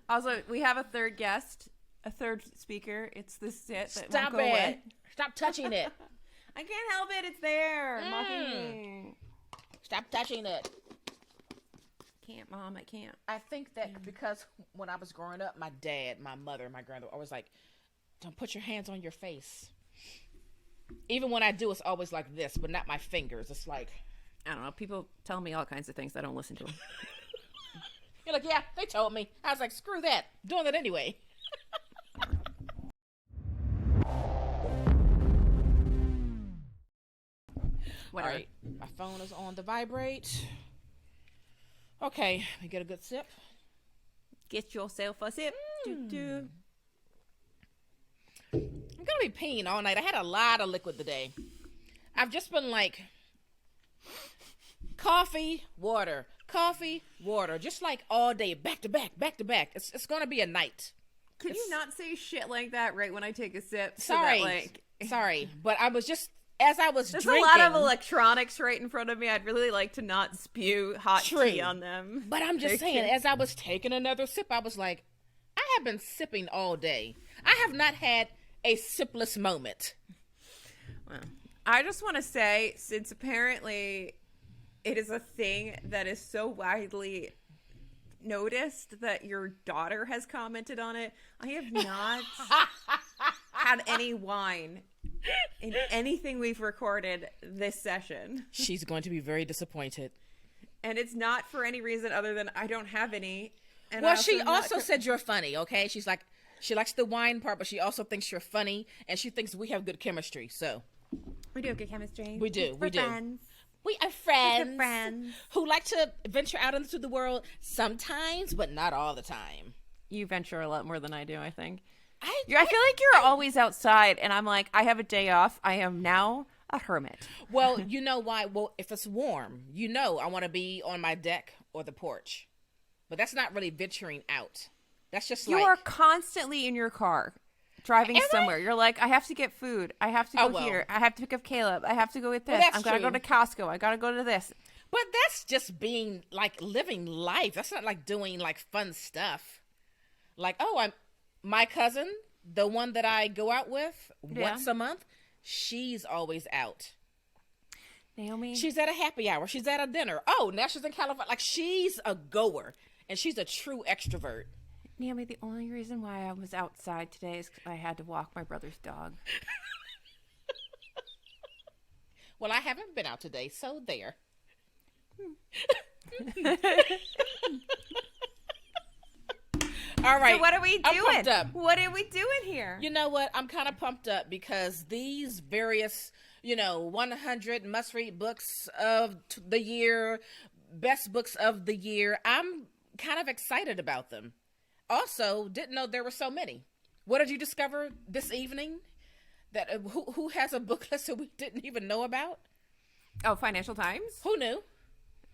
Also, we have a third guest, a third speaker. It's the sit that Stop won't go it. away. Stop touching it. I can't help it. It's there. Mocking me. Stop touching it. Can't, Mom. I can't. I think that because when I was growing up, my dad, my mother, my grandmother always like, don't put your hands on your face. Even when I do, it's always like this, but not my fingers. It's like, I don't know. People tell me all kinds of things. I don't listen to them. You're like, yeah, they told me. I was like, screw that. Doing it anyway. Whatever. All right. My phone is on the vibrate. Okay. We get a good sip. Get yourself a sip. Doo-doo. I'm going to be peeing all night. I had a lot of liquid today. I've just been like, coffee, water, just like all day, back to back, back to back. It's going to be a night. Could you not say shit like that right when I take a sip? Sorry. So that, sorry. But I was just, as I was drinking. There's a lot of electronics right in front of me. I'd really like to not spew hot tea on them. But I'm just saying, as I was taking another sip, I was like, I have been sipping all day. I have not had a sipless moment. Well, I just want to say, since apparently it is a thing that is so widely noticed that your daughter has commented on it, I have not had any wine in anything we've recorded this session. She's going to be very disappointed. And it's not for any reason other than I don't have any. And well, she also said you're funny, okay? She's like, she likes the wine part, but she also thinks you're funny, and she thinks we have good chemistry, so. We do have good chemistry. We do. We're friends. We are friends. We're friends. Who like to venture out into the world sometimes, but not all the time. You venture a lot more than I do, I think. I feel like you're always outside, and I'm like, I have a day off. I am now a hermit. Well, you know why? Well, if it's warm, I want to be on my deck or the porch. But that's not really venturing out. That's just you are constantly in your car driving somewhere. You're like, I have to get food. I have to go here. I have to pick up Caleb. I have to go with this. I'm going to go to Costco. I got to go to this. But that's just being like living life. That's not like doing like fun stuff. Like, my cousin, the one that I go out with once a month, she's always out. Naomi? She's at a happy hour. She's at a dinner. Oh, now she's in California. Like, she's a goer. And she's a true extrovert. Naomi, the only reason why I was outside today is because I had to walk my brother's dog. Well, I haven't been out today, so there. All right. So what are we doing? I'm pumped up. What are we doing here? You know what? I'm kind of pumped up because these various, 100 must-read books of the year, best books of the year, I'm kind of excited about them. Also, didn't know there were so many. What did you discover this evening? That who has a book list that we didn't even know about? Oh, Financial Times? Who knew?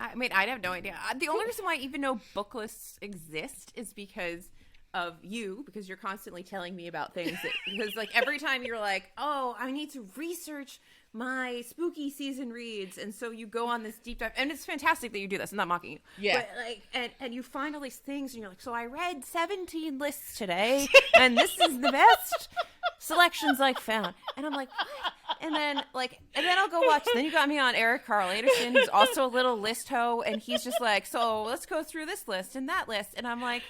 I mean, I have no idea. The only reason why I even know book lists exist is because of you, because you're constantly telling me about things. Because like every time you're like, oh, I need to research my spooky season reads, and so you go on this deep dive, and it's fantastic that you do this. I'm not mocking you. Yeah. But like, and you find all these things, and you're like, so I read 17 lists today, and this is the best selections I found. And I'm like, what? And then I'll go watch. Then you got me on Eric Carl Anderson, who's also a little list hoe, and he's just like, so let's go through this list and that list, and I'm like,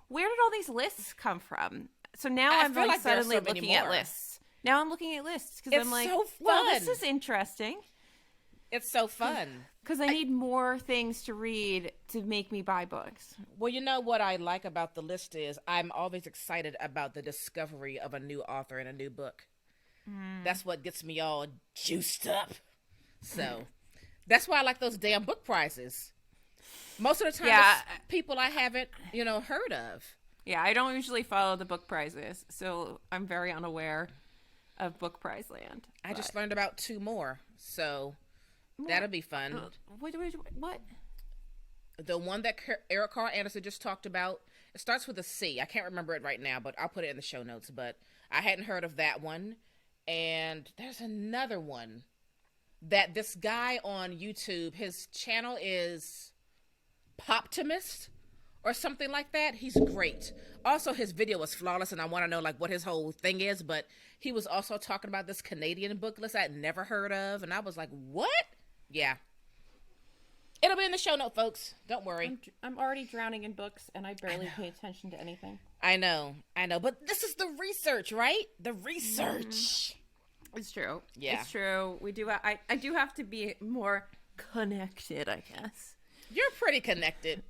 where did all these lists come from? So now I'm like suddenly looking at lists. Now I'm looking at lists because I'm like, so well, this is interesting. It's so fun. Because I need more things to read to make me buy books. Well, you know what I like about the list is I'm always excited about the discovery of a new author and a new book. That's what gets me all juiced up. So that's why I like those damn book prizes. Most of the time, it's people I haven't, heard of. Yeah, I don't usually follow the book prizes, so I'm very unaware of book prize land. I just learned about 2 more, so that'll be fun. What? The one that Eric Carl Anderson just talked about, it starts with a C. I can't remember it right now, but I'll put it in the show notes. But I hadn't heard of that one. And there's another one that this guy on YouTube, his channel is Poptimist or something like that. He's great. Also, his video was flawless, and I want to know like what his whole thing is. But he was also talking about this Canadian book list I'd never heard of, and I was like, "What?" Yeah, it'll be in the show note, folks. Don't worry. I'm already drowning in books, and I barely pay attention to anything. I know, but this is the research, right? The research. It's true. Yeah, it's true. We do. I do have to be more connected, I guess. You're pretty connected.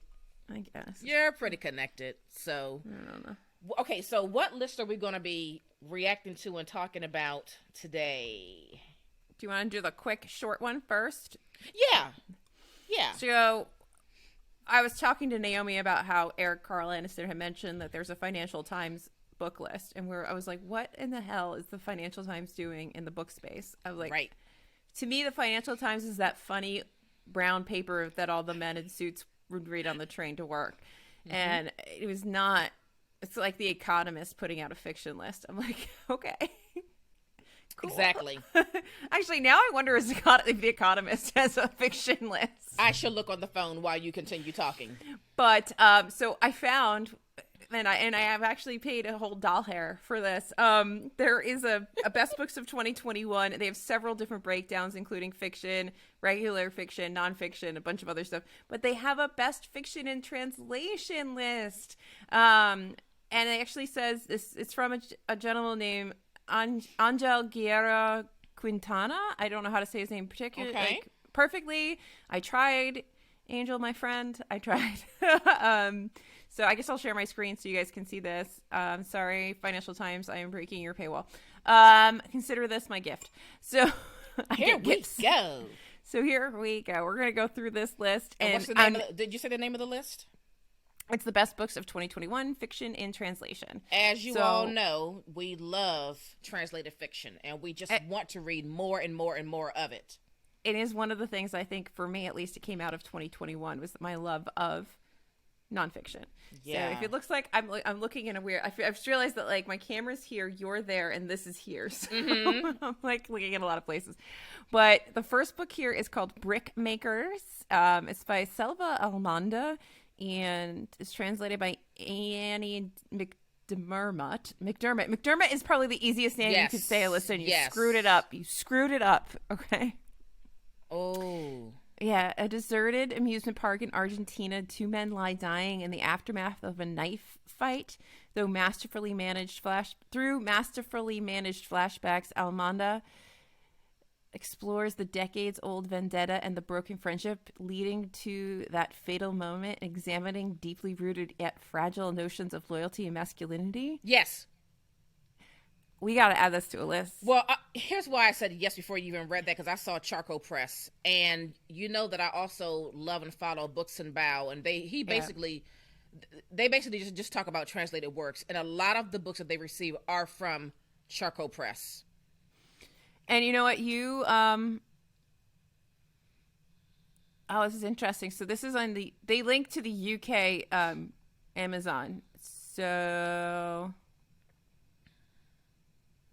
I guess. You're pretty connected. So, I don't know. Okay, so what list are we going to be reacting to and talking about today? Do you want to do the quick, short one first? Yeah. So, I was talking to Naomi about how Eric Carl Anderson had mentioned that there's a Financial Times book list, and I was like, what in the hell is the Financial Times doing in the book space? I was like, right. To me, the Financial Times is that funny brown paper that all the men in suits would read on the train to work. Mm-hmm. And it was not, it's like The Economist putting out a fiction list. I'm like, okay. Cool. Exactly. Actually, now I wonder if The Economist has a fiction list. I should look on the phone while you continue talking. But, so I found, and I have actually paid a whole doll hair for this. There is a Best Books of 2021. They have several different breakdowns, including fiction, regular fiction, nonfiction, a bunch of other stuff. But they have a Best Fiction in Translation list. And it actually says it's from a gentleman named Angel Guerra Quintana. I don't know how to say his name perfectly. I tried. Angel, my friend, I tried. So I guess I'll share my screen so you guys can see this. Sorry, Financial Times, I am breaking your paywall. Consider this my gift. So here we go. So here we go. We're gonna go through this list. And what's the name? Did you say the name of the list? It's the Best Books of 2021, Fiction in Translation. As you all know, we love translated fiction, and we just want to read more and more and more of it. It is one of the things, I think, for me at least, it came out of 2021 was my love of nonfiction. Yeah. So if it looks like I'm looking in a weird, I've just realized that like my camera's here, you're there, and this is here. So I'm like looking in a lot of places. But the first book here is called Brick Makers. It's by Selva Almanda, and it's translated by Annie McDermott. McDermott is probably the easiest name you could say. Listen, you screwed it up. You screwed it up. Okay. Oh. Yeah, a deserted amusement park in Argentina. Two men lie dying in the aftermath of a knife fight. Through masterfully managed flashbacks, Almanda explores the decades-old vendetta and the broken friendship leading to that fatal moment, examining deeply rooted yet fragile notions of loyalty and masculinity. Yes. We got to add this to a list. Well, here's why I said yes before you even read that, because I saw Charcoal Press, and you know that I also love and follow Books and Bow, and they basically just talk about translated works, and a lot of the books that they receive are from Charcoal Press. And you know what? This is interesting. So this is on they link to the UK Amazon. So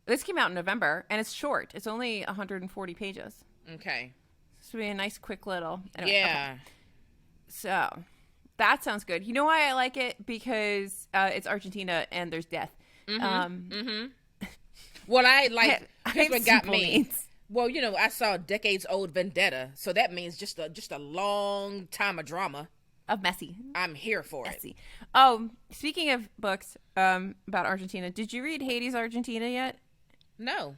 this came out in November, and it's short. It's only 140 pages. Okay. This would be a nice, quick little. Anyway, yeah. Okay. So that sounds good. You know why I like it? Because it's Argentina, and there's death. Well, here's what got me. Needs. Well, you know, I saw decades-old vendetta, so that means just a long time of drama. Of messy. I'm here for messy. Oh, speaking of books about Argentina, did you read Hades, Argentina yet? No.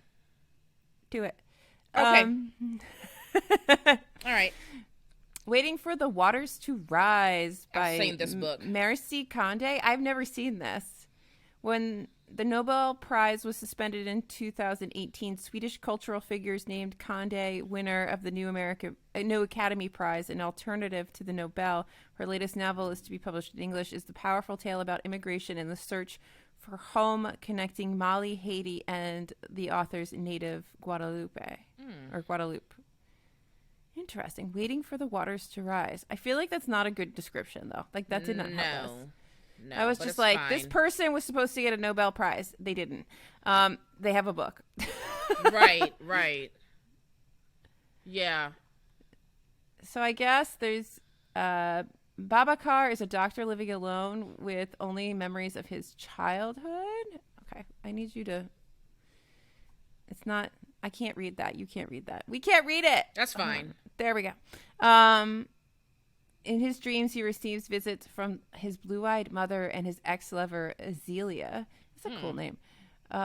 Do it. Okay. All right. Waiting for the Waters to Rise by I've seen this book. Merci Condé. I've never seen this. When the Nobel Prize was suspended in 2018, Swedish cultural figures named Condé winner of the New Academy Prize, an alternative to the Nobel. Her latest novel is to be published in English, is the powerful tale about immigration and the search for home, connecting Mali, Haiti, and the author's native Guadeloupe. Interesting. Waiting for the Waters to Rise. I feel like that's not a good description, though. Like, that did not help us. No, I was just like, fine. This person was supposed to get a Nobel Prize. They didn't. They have a book. Right. Yeah. So I guess there's Babacar is a doctor living alone with only memories of his childhood. Okay, I need you to... It's not... I can't read that. You can't read that. We can't read it. That's fine. There we go. In his dreams, he receives visits from his blue-eyed mother and his ex-lover, Azealia. That's a cool name.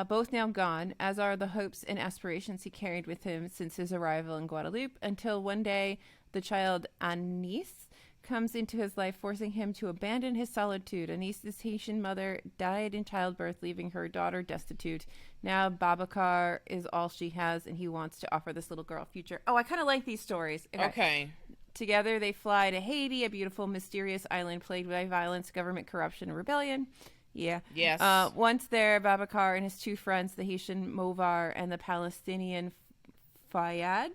Both now gone, as are the hopes and aspirations he carried with him since his arrival in Guadeloupe, until one day the child Anis comes into his life, forcing him to abandon his solitude. Anis's Haitian mother died in childbirth, leaving her daughter destitute. Now Babacar is all she has, and he wants to offer this little girl a future. Oh, I kind of like these stories. Okay. Together, they fly to Haiti, a beautiful, mysterious island plagued by violence, government corruption, and rebellion. Yeah. Yes. Once there, Babacar and his two friends, the Haitian Movar and the Palestinian Fayyad,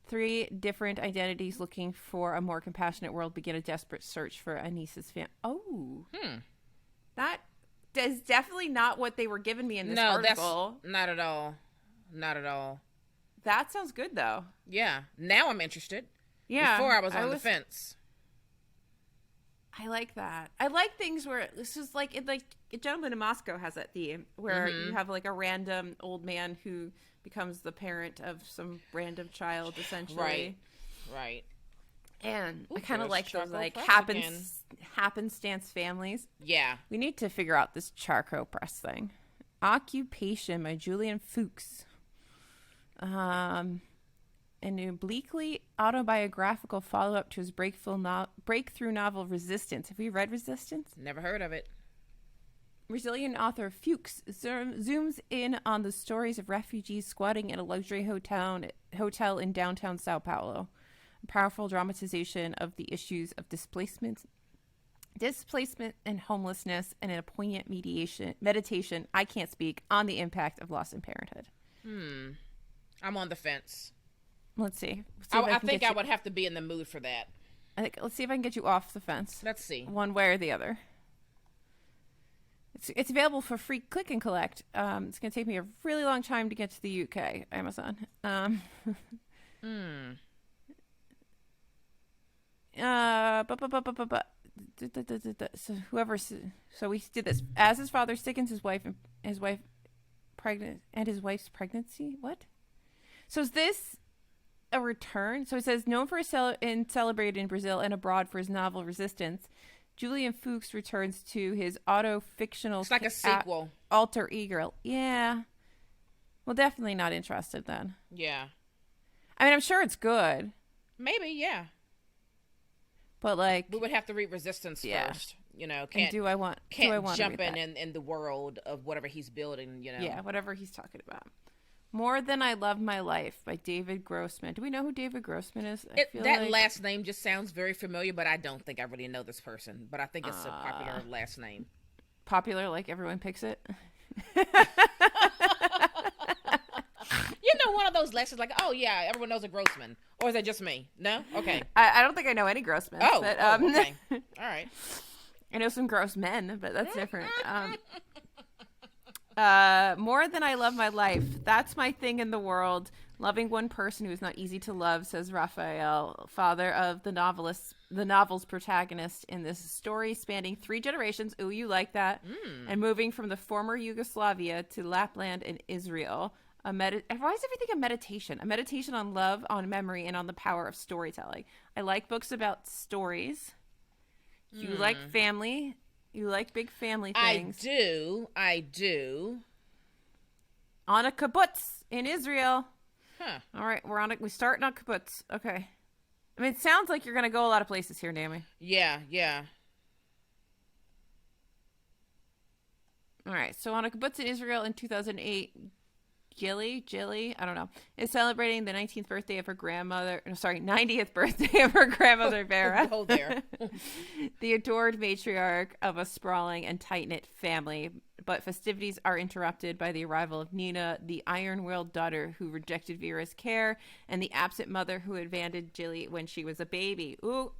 3 different identities looking for a more compassionate world, begin a desperate search for Anis's family. Oh. That is definitely not what they were giving me in this article. That's not at all. Not at all. That sounds good, though. Yeah. Now I'm interested. Yeah. Before I was on the fence. I like that. I like things where this is like A Gentleman in Moscow has that theme where you have like a random old man who becomes the parent of some random child, essentially. Right. And I kind of like those like again. happenstance families. Yeah. We need to figure out this charcoal press thing. Occupation by Julian Fuchs. An obliquely autobiographical follow-up to his breakthrough novel Resistance. Have you read Resistance? Never heard of it. Brazilian author Fuchs zooms in on the stories of refugees squatting in a luxury hotel in downtown Sao Paulo. A powerful dramatization of the issues of displacement and homelessness, and a poignant meditation, I can't speak, on the impact of loss and parenthood. I'm on the fence. Let's see. I think I would have to be in the mood for that. Let's see if I can get you off the fence. Let's see. One way or the other. It's available for free click and collect. It's going to take me a really long time to get to the UK, Amazon. So we did this. As his father sickens his wife's pregnancy. What? So is this a return? So it says, known for and celebrated in Brazil and abroad for his novel Resistance, Julian Fuchs returns to his auto-fictional... It's like a sequel. Alter ego. Yeah. Well, definitely not interested then. Yeah. I mean, I'm sure it's good. Maybe, yeah. But like... We would have to read Resistance first. You know, can't jump in the world of whatever he's building, you know. Yeah, whatever he's talking about. More Than I Love My Life by David Grossman. Do we know who David Grossman is? That last name just sounds very familiar, but I don't think I really know this person. But I think it's a popular last name. Popular, like everyone picks it? You know, one of those last names, like, oh yeah, everyone knows a Grossman. Or is that just me? No? Okay. I don't think I know any Grossmans. Oh, but, okay. All right. I know some gross men, but that's different. More Than I Love My Life. That's my thing in the world. Loving one person who is not easy to love, says Raphael, father of the novel's protagonist in this story, spanning 3 generations. Ooh, you like that? And moving from the former Yugoslavia to Lapland and Israel. Why is everything a meditation? A meditation on love, on memory, and on the power of storytelling. I like books about stories. You like family. You like big family things. I do. On a kibbutz in Israel. Huh. All right, we're starting on kibbutz. Okay. I mean, it sounds like you're going to go a lot of places here, Naomi. Yeah. All right, so on a kibbutz in Israel in 2008, Jilly, I don't know, is celebrating the 90th birthday of her grandmother, Vera. Go there. The adored matriarch of a sprawling and tight-knit family. But festivities are interrupted by the arrival of Nina, the iron-willed daughter who rejected Vera's care, and the absent mother who abandoned Jilly when she was a baby. Ooh,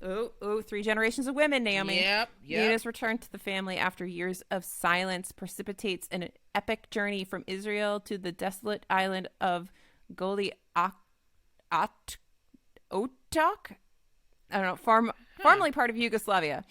3 generations of women, Naomi. Yep. Nina's return to the family after years of silence precipitates an epic journey from Israel to the desolate island of Goli Otok. I don't know. formerly part of Yugoslavia.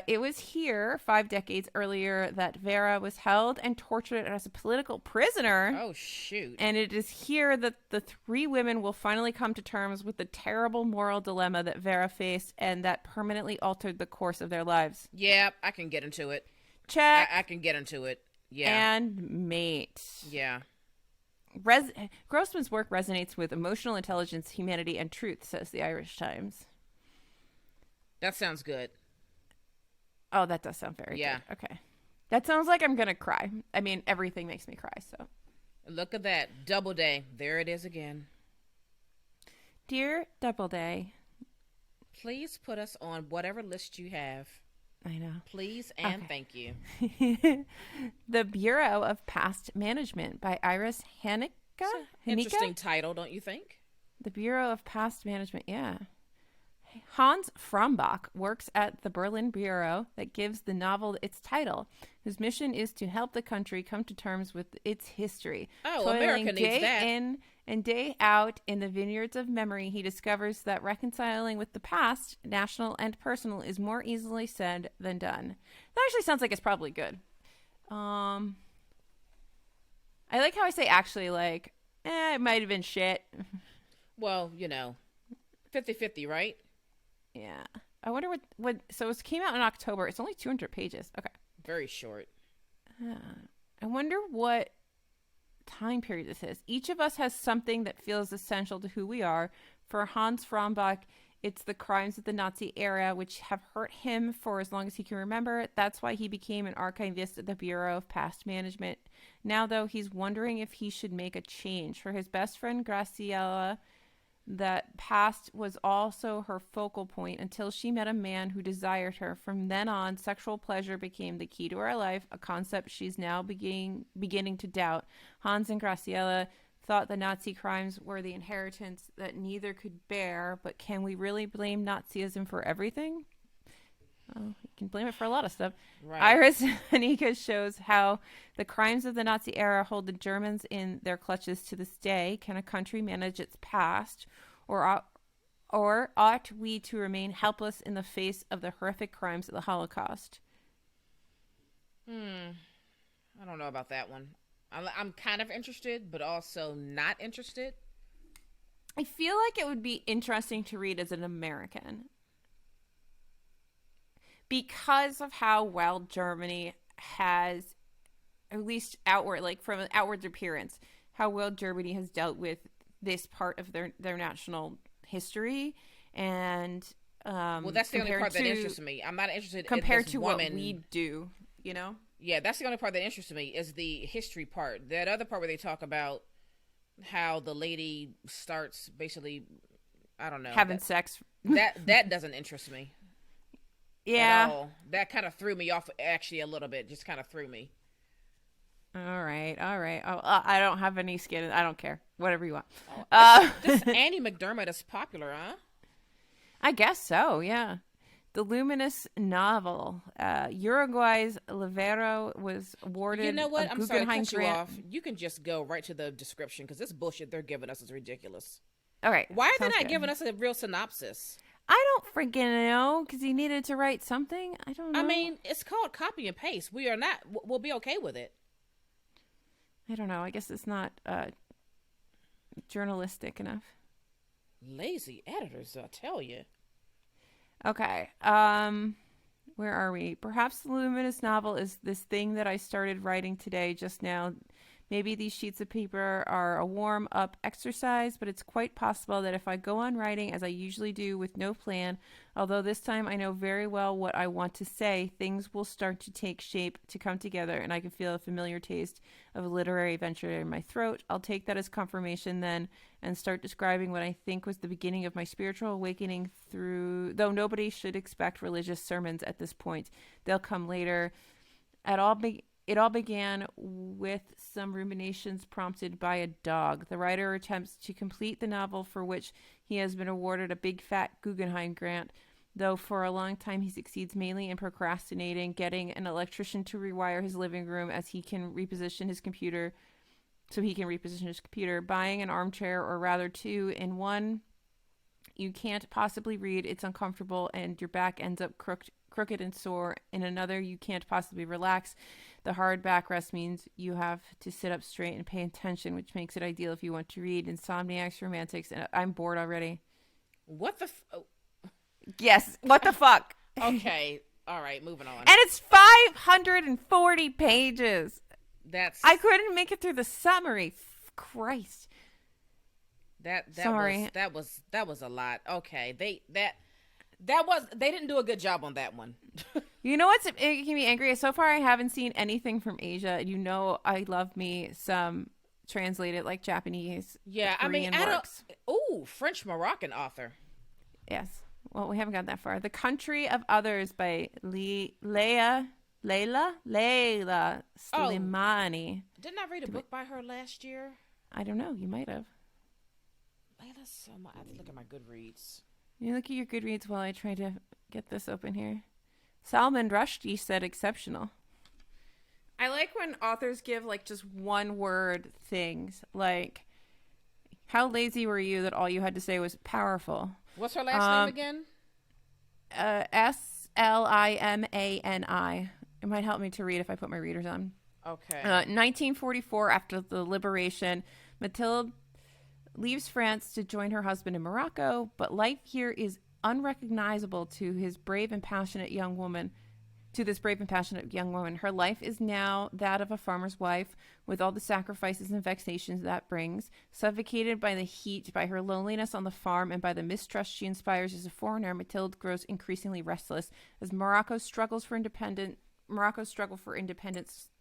It was here 5 decades earlier that Vera was held and tortured as a political prisoner. Oh, shoot. And it is here that the 3 women will finally come to terms with the terrible moral dilemma that Vera faced and that permanently altered the course of their lives. Yeah, I can get into it. Check. I can get into it. Yeah. And mate. Yeah. Grossman's work resonates with emotional intelligence, humanity, and truth, says the Irish Times. That sounds good. Oh, that does sound very good. Okay. That sounds like I'm going to cry. I mean, everything makes me cry, so. Look at that. Doubleday. There it is again. Dear Doubleday. Please put us on whatever list you have. I know. Please and thank you. The Bureau of Past Management by Iris Hanika. Interesting title, don't you think? The Bureau of Past Management, yeah. Hans Frambach works at the Berlin bureau that gives the novel its title, whose mission is to help the country come to terms with its history. Oh, America needs that. Day in and day out in the vineyards of memory, he discovers that reconciling with the past, national and personal, is more easily said than done. That actually sounds like it's probably good. I like how I say actually, like, it might have been shit. Well, 50-50, right? Yeah. I wonder what so it came out in October. It's only 200 pages. Okay. Very short. I wonder what time period this is. Each of us has something that feels essential to who we are. For Hans Frambach, it's the crimes of the Nazi era, which have hurt him for as long as he can remember. That's why he became an archivist at the Bureau of Past Management. Now, though, he's wondering if he should make a change. For his best friend, Graciela, that past was also her focal point until she met a man who desired her. From then on, sexual pleasure became the key to her life, a concept she's now beginning to doubt. Hans and Graciela thought the Nazi crimes were the inheritance that neither could bear, but can we really blame Nazism for everything? Oh, you can blame it for a lot of stuff. Right. Iris Hanika shows how the crimes of the Nazi era hold the Germans in their clutches to this day. Can a country manage its past, or ought we to remain helpless in the face of the horrific crimes of the Holocaust? I don't know about that one. I'm kind of interested, but also not interested. I feel like it would be interesting to read as an American, because of how well Germany has, at least outward, like from an outward appearance, how well Germany has dealt with this part of their national history. And well, that's the only part that interests me. I'm not interested compared in this to woman. what we do, Yeah, that's the only part that interests me is the history part. That other part where they talk about how the lady starts basically, I don't know, having sex. That doesn't interest me. Yeah. That kind of threw me off actually a little bit. Just kind of threw me. All right. Oh, I don't have any skin. I don't care. Whatever you want. This Annie McDermott is popular, huh? I guess so, yeah. The luminous novel. Uruguay's Livero was awarded You know what? a I'm sorry to Guggenheim cut you Grant. off. You can just go right to the description because this bullshit they're giving us is ridiculous. All right. Why are they sounds not good. giving us a real synopsis? I don't freaking know, because he needed to write something. I don't know. I mean, it's called copy and paste. We'll be okay with it. I don't know. I guess it's not journalistic enough. Lazy editors, I tell you. Okay. Where are we? Perhaps the luminous novel is this thing that I started writing today just now. Maybe these sheets of paper are a warm-up exercise, but it's quite possible that if I go on writing as I usually do with no plan, although this time I know very well what I want to say, things will start to take shape, to come together, and I can feel a familiar taste of a literary adventure in my throat. I'll take that as confirmation then and start describing what I think was the beginning of my spiritual awakening though nobody should expect religious sermons at this point. They'll come later. It all began with some ruminations prompted by a dog. The writer attempts to complete the novel, for which he has been awarded a big fat Guggenheim grant, though for a long time he succeeds mainly in procrastinating, getting an electrician to rewire his living room as he can reposition his computer, buying an armchair, or rather two in one, you can't possibly read. It's uncomfortable and your back ends up crooked and sore. In another, you can't possibly relax. The hard backrest means you have to sit up straight and pay attention, which makes it ideal if you want to read. Insomniacs, romantics, and I'm bored already. What the? Yes, what the fuck? Okay, all right, moving on. And it's 540 pages. I couldn't make it through the summary. Christ. Sorry. That was a lot. Okay, they didn't do a good job on that one. You know what's making me angry? So far, I haven't seen anything from Asia. You know, I love me some translated like Japanese. Yeah, Korean works. French Moroccan author. Yes. Well, we haven't got that far. The Country of Others by Leila Slimani. Didn't I read a book by her last year? I don't know. You might have. Leila Slimani. I have to look at my Goodreads. You look at your Goodreads while I try to get this open here. Salman Rushdie said exceptional. I like when authors give like just one word things. Like, how lazy were you that all you had to say was powerful? What's her last name again? Slimani. It might help me to read if I put my readers on. Okay. 1944, after the liberation, Mathilde leaves France to join her husband in Morocco, but life here is unrecognizable to this brave and passionate young woman. Her life is now that of a farmer's wife, with all the sacrifices and vexations that brings. Suffocated by the heat, by her loneliness on the farm, and by the mistrust she inspires as a foreigner, Mathilde grows increasingly restless. As Morocco's struggle for independence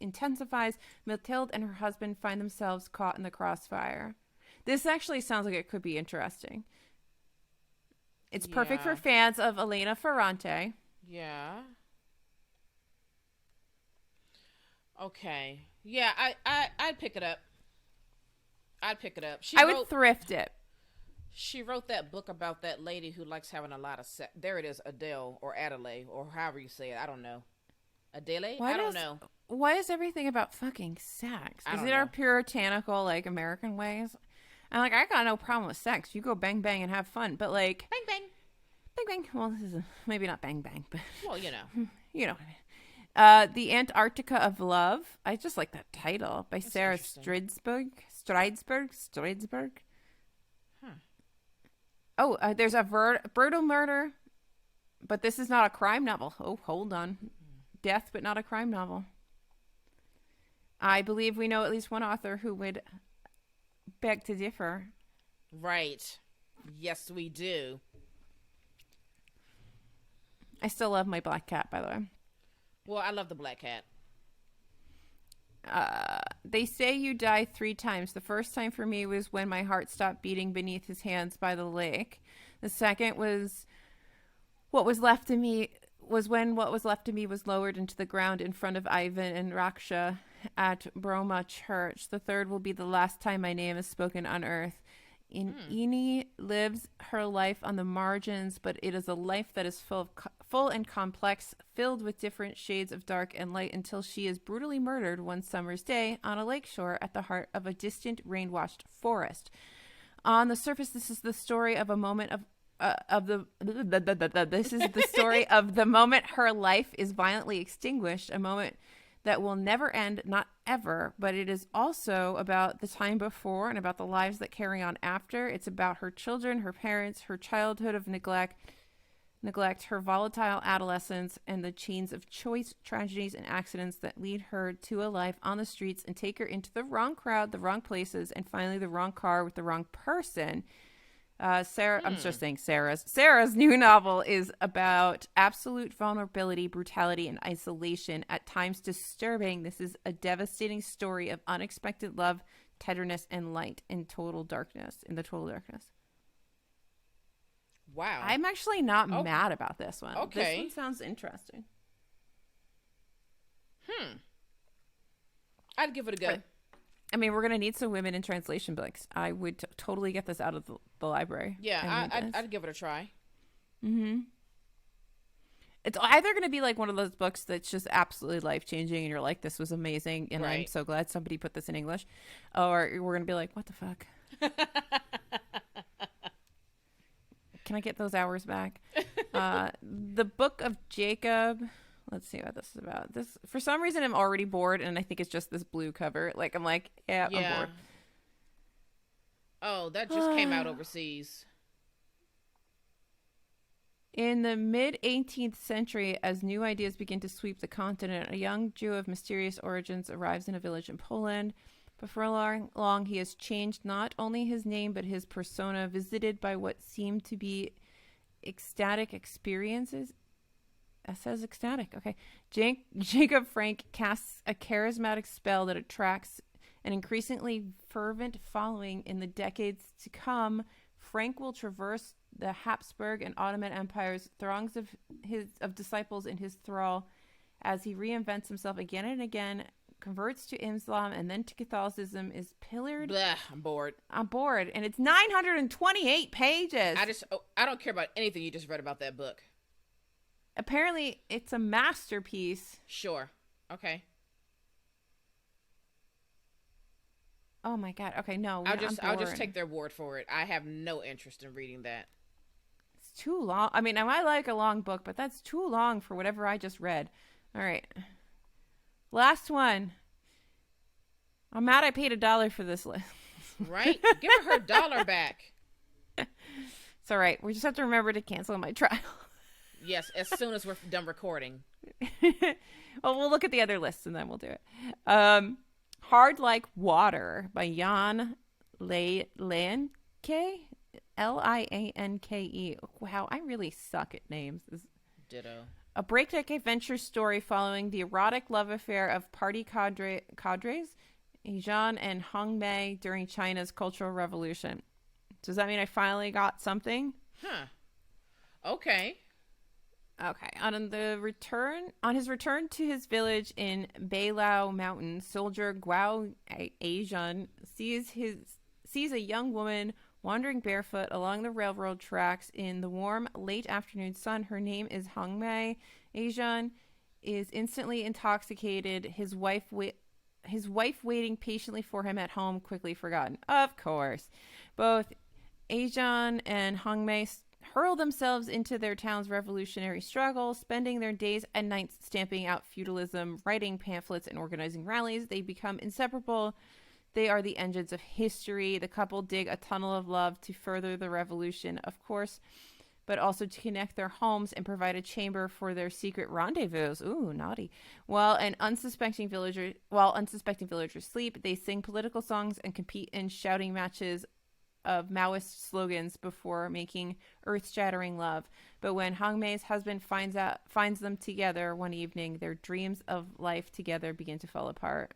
intensifies, Mathilde and her husband find themselves caught in the crossfire. This actually sounds like it could be interesting. It's perfect for fans of Elena Ferrante. Yeah. Okay. Yeah, I'd pick it up. I would thrift it. She wrote that book about that lady who likes having a lot of sex. There it is, Adele or Adelaide or however you say it. I don't know. Adele? I don't know. Why is everything about fucking sex? Is it our puritanical, like, American ways? I'm like, I got no problem with sex. You go bang bang and have fun, but like bang bang, bang bang. Well, this is maybe not bang bang, but well, you know what I mean. The Antarctica of Love. I just like that title by Sarah Stridsberg. Huh. Oh, there's a brutal murder, but this is not a crime novel. Oh, hold on. Death, but not a crime novel. I believe we know at least one author who would beg to differ. Right. Yes, we do. I still love my black cat, by the way. Well, I love the black cat. They say you die 3 times. The first time for me was when my heart stopped beating beneath his hands by the lake. The second was when what was left of me was lowered into the ground in front of Ivan and Raksha at Broma Church. The third will be the last time my name is spoken on earth. Ini lives her life on the margins, but it is a life that is full and complex, filled with different shades of dark and light, until she is brutally murdered one summer's day on a lakeshore at the heart of a distant, rain-washed forest. On the surface, this is the story of a moment this is the story of the moment her life is violently extinguished, a moment that will never end, not ever, but it is also about the time before and about the lives that carry on after. It's about her children, her parents, her childhood of neglect, her volatile adolescence, and the chains of choice, tragedies, and accidents that lead her to a life on the streets and take her into the wrong crowd, the wrong places, and finally the wrong car with the wrong person. I'm just saying Sarah's new novel is about absolute vulnerability, brutality, and isolation, at times disturbing. This is a devastating story of unexpected love, tenderness, and light in the total darkness. Wow. I'm actually not mad about this one. Okay. This one sounds interesting. I'd give it a go. I mean, we're going to need some women in translation books. I would totally get this out of the library. Yeah, I'd give it a try. Mm-hmm. It's either going to be like one of those books that's just absolutely life-changing and you're like, this was amazing and I'm so glad somebody put this in English. Or we're going to be like, what the fuck? Can I get those hours back? The Book of Jacob. Let's see what this is about. This, for some reason, I'm already bored, and I think it's just this blue cover. Like, I'm like, yeah. I'm bored. Oh, that just came out overseas. In the mid-18th century, as new ideas begin to sweep the continent, a young Jew of mysterious origins arrives in a village in Poland. Before long, he has changed not only his name, but his persona, visited by what seem to be ecstatic experiences. That says ecstatic. Okay. Jacob Frank casts a charismatic spell that attracts an increasingly fervent following in the decades to come. Frank will traverse the Habsburg and Ottoman empires, throngs of disciples in his thrall, as he reinvents himself again and again, converts to Islam and then to Catholicism, is pillared. Blah, I'm bored. And it's 928 pages. I don't care about anything you just read about that book. Apparently, it's a masterpiece. Sure. Okay. Oh my God. Okay, no. I'll just take their word for it. I have no interest in reading that. It's too long. I mean, I might like a long book, but that's too long for whatever I just read. All right. Last one. I'm mad I paid $1 for this list. Right? Give her $1 back. It's all right. We just have to remember to cancel my trial. Yes, as soon as we're done recording. Well, we'll look at the other lists and then we'll do it. Hard Like Water by Jan Lianke. Lianke. Wow, I really suck at names. Ditto. A breakneck adventure story following the erotic love affair of party cadres, Jean and Hong Mei, during China's Cultural Revolution. Does that mean I finally got something? Huh. Okay. Okay. On his return to his village in Beilao Mountain, soldier Guo Aijun sees a young woman wandering barefoot along the railroad tracks in the warm late afternoon sun. Her name is Hong Mei. Aijun is instantly intoxicated. His wife waiting patiently for him at home, quickly forgotten. Of course. Both Aijun and Hong Mei hurl themselves into their town's revolutionary struggle, spending their days and nights stamping out feudalism, writing pamphlets, and organizing rallies. They become inseparable. They are the engines of history. The couple dig a tunnel of love to further the revolution, of course, but also to connect their homes and provide a chamber for their secret rendezvous. Ooh, naughty. While unsuspecting villagers sleep, they sing political songs and compete in shouting matches of Maoist slogans before making earth-shattering love. But when Hong Mei's husband finds them together one evening, their dreams of life together begin to fall apart.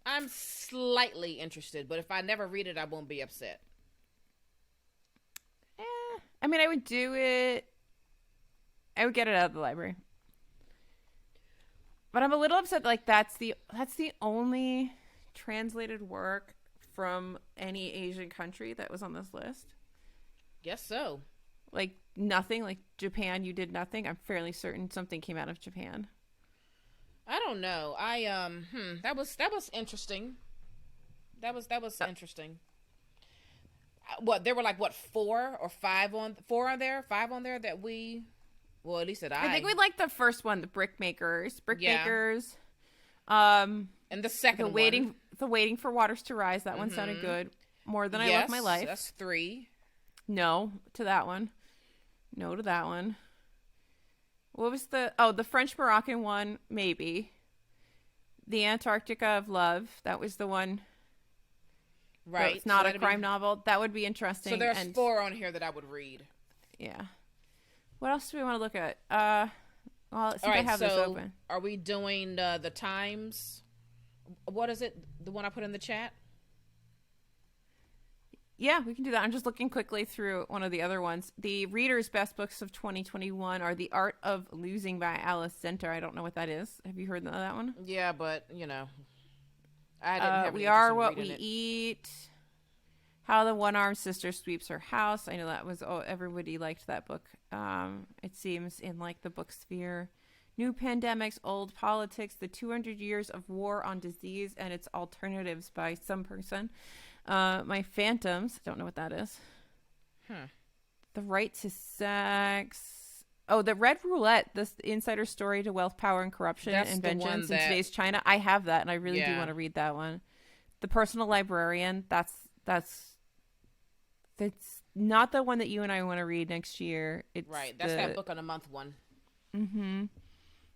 I'm slightly interested, but if I never read it, I won't be upset. I mean, I would do it. I would get it out of the library. But I'm a little upset. Like that's the only translated work from any Asian country that was on this list. Guess so. Like nothing. Like Japan, you did nothing. I'm fairly certain something came out of Japan. I don't know. That was interesting. That was interesting. What, there were like 4 or 5 on there that we, well, at least that I think we liked the first one, the Brickmakers. And the second one, the Waiting for Waters to Rise. That one sounded good. More Than I Love My Life. That's 3. No to that one. No to that one. What was the French Moroccan one? Maybe. The Antarctica of Love. That was the one. Right. It's not a crime novel. That would be interesting. So there's 4 on here that I would read. Yeah. What else do we want to look at? Well, since I have this open. Are we doing the Times? What is it? The one I put in the chat? Yeah, we can do that. I'm just looking quickly through one of the other ones. The reader's best books of 2021 are The Art of Losing by Alexandra. I don't know what that is. Have you heard of that one? Yeah, but, I didn't have We Are What We Eat. How the One-Armed Sister Sweeps Her House. I know that was, everybody liked that book. It seems in like the book sphere. New Pandemics, Old Politics, The 200 Years of War on Disease and Its Alternatives by some person. My Phantoms. Don't know what that is. The Right to Sex. Oh, the Red Roulette, this insider story to wealth, power, and corruption and vengeance in today's China. I have that, and I really do want to read that one. The Personal Librarian. That's not the one that you and I want to read next year. It's right. That's that book on a month one. Mm-hmm.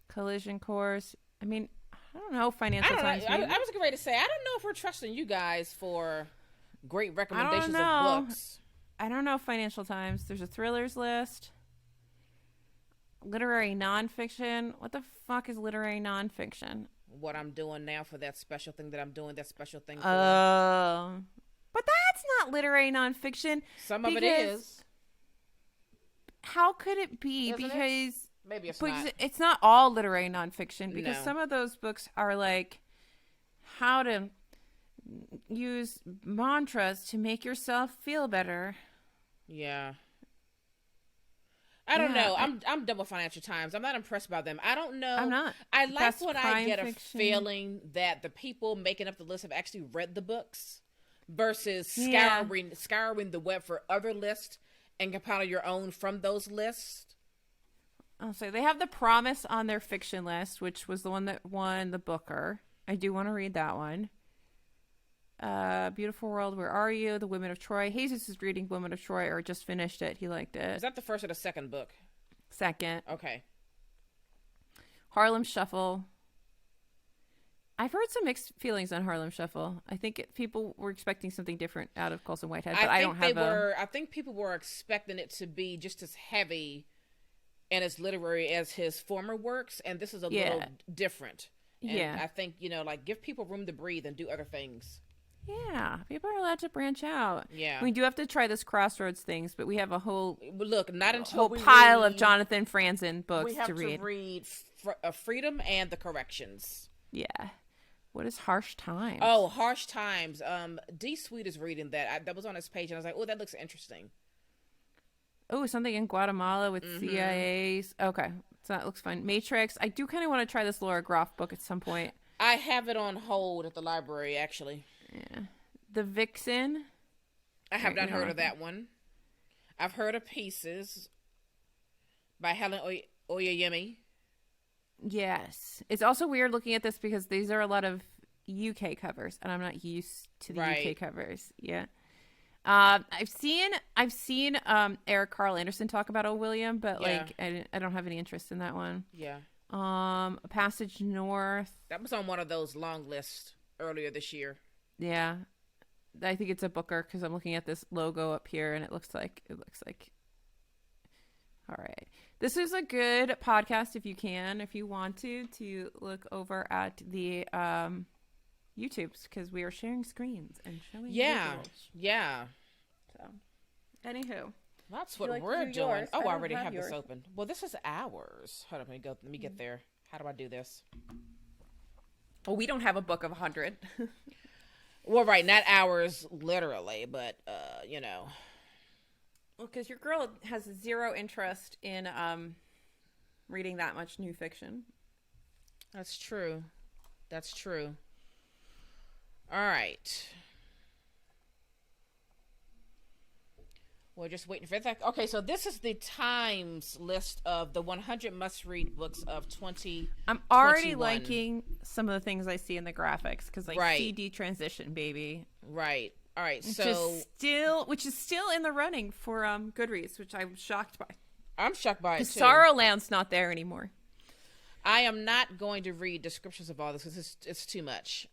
Collision Course. I mean, I don't know. Financial Times. I was getting ready to say, I don't know if we're trusting you guys for great recommendations of books. I don't know. Financial Times. There's a thrillers list. Literary nonfiction. What the fuck is literary nonfiction? What I'm doing now for that special thing that I'm doing that special thing for. But that's not literary nonfiction. Some of it is. How could it be? Isn't because it? Maybe it's not. It's not all literary nonfiction, because No. some of those books are like how to use mantras to make yourself feel better. Yeah. I don't know. I'm double Financial Times. I'm not impressed by them. I don't know. I'm not. I like Best when I crime get fiction. a feeling that the people making up the list have actually read the books versus scouring the web for other lists and compiling your own from those lists. I'll say they have The Promise on their fiction list, which was the one that won the Booker. I do want to read that one. Beautiful World, Where Are You? The Women of Troy. Jesus is reading Women of Troy, or just finished it. He liked it. Is that the first or the second book? Second. Okay. Harlem Shuffle. I've heard some mixed feelings on Harlem Shuffle. I think people were expecting something different out of Colson Whitehead, but I don't have I think people were expecting it to be just as heavy and as literary as his former works, and this is a little different. And I think, like, give people room to breathe and do other things. Yeah, people are allowed to branch out. Yeah. We do have to try this Crossroads things, but we have a whole pile of Jonathan Franzen books we have to read. Freedom and the Corrections. Yeah. What is Harsh Times? Oh, Harsh Times. D. Sweet is reading that. That was on his page, and I was like, oh, that looks interesting. Oh, something in Guatemala with CIAs. Okay, so that looks fun. Matrix. I do kind of want to try this Laura Groff book at some point. I have it on hold at the library, actually. Yeah. The Vixen. I have not heard of that one. I've heard of Pieces by Helen Oyeyemi. Yes. It's also weird looking at this because these are a lot of UK covers, and I'm not used to the UK covers. Yeah. I've seen Eric Carl Anderson talk about O. William, but I don't have any interest in that one. Yeah. A Passage North. That was on one of those long lists earlier this year. Yeah. I think it's a Booker because I'm looking at this logo up here and it looks like all right. This is a good podcast if you want to look over at the YouTubes, because we are sharing screens and showing visuals. Yeah. So, anywho. That's what we're doing. Yours? Oh, I already have this open. Well, this is ours. Hold on, let me get there. How do I do this? Well, we don't have a book of 100. Well, right, not ours literally, but Well, because your girl has zero interest in reading that much new fiction. That's true. All right. We're just waiting for that. Okay, so this is the Times list of the 100 must-read books of 2021. I'm already liking some of the things I see in the graphics because CD transition, baby. Right. All right. Which is still in the running for Goodreads, which I'm shocked by. I'm shocked by it too. Sorrowland's not there anymore. I am not going to read descriptions of all this because it's too much.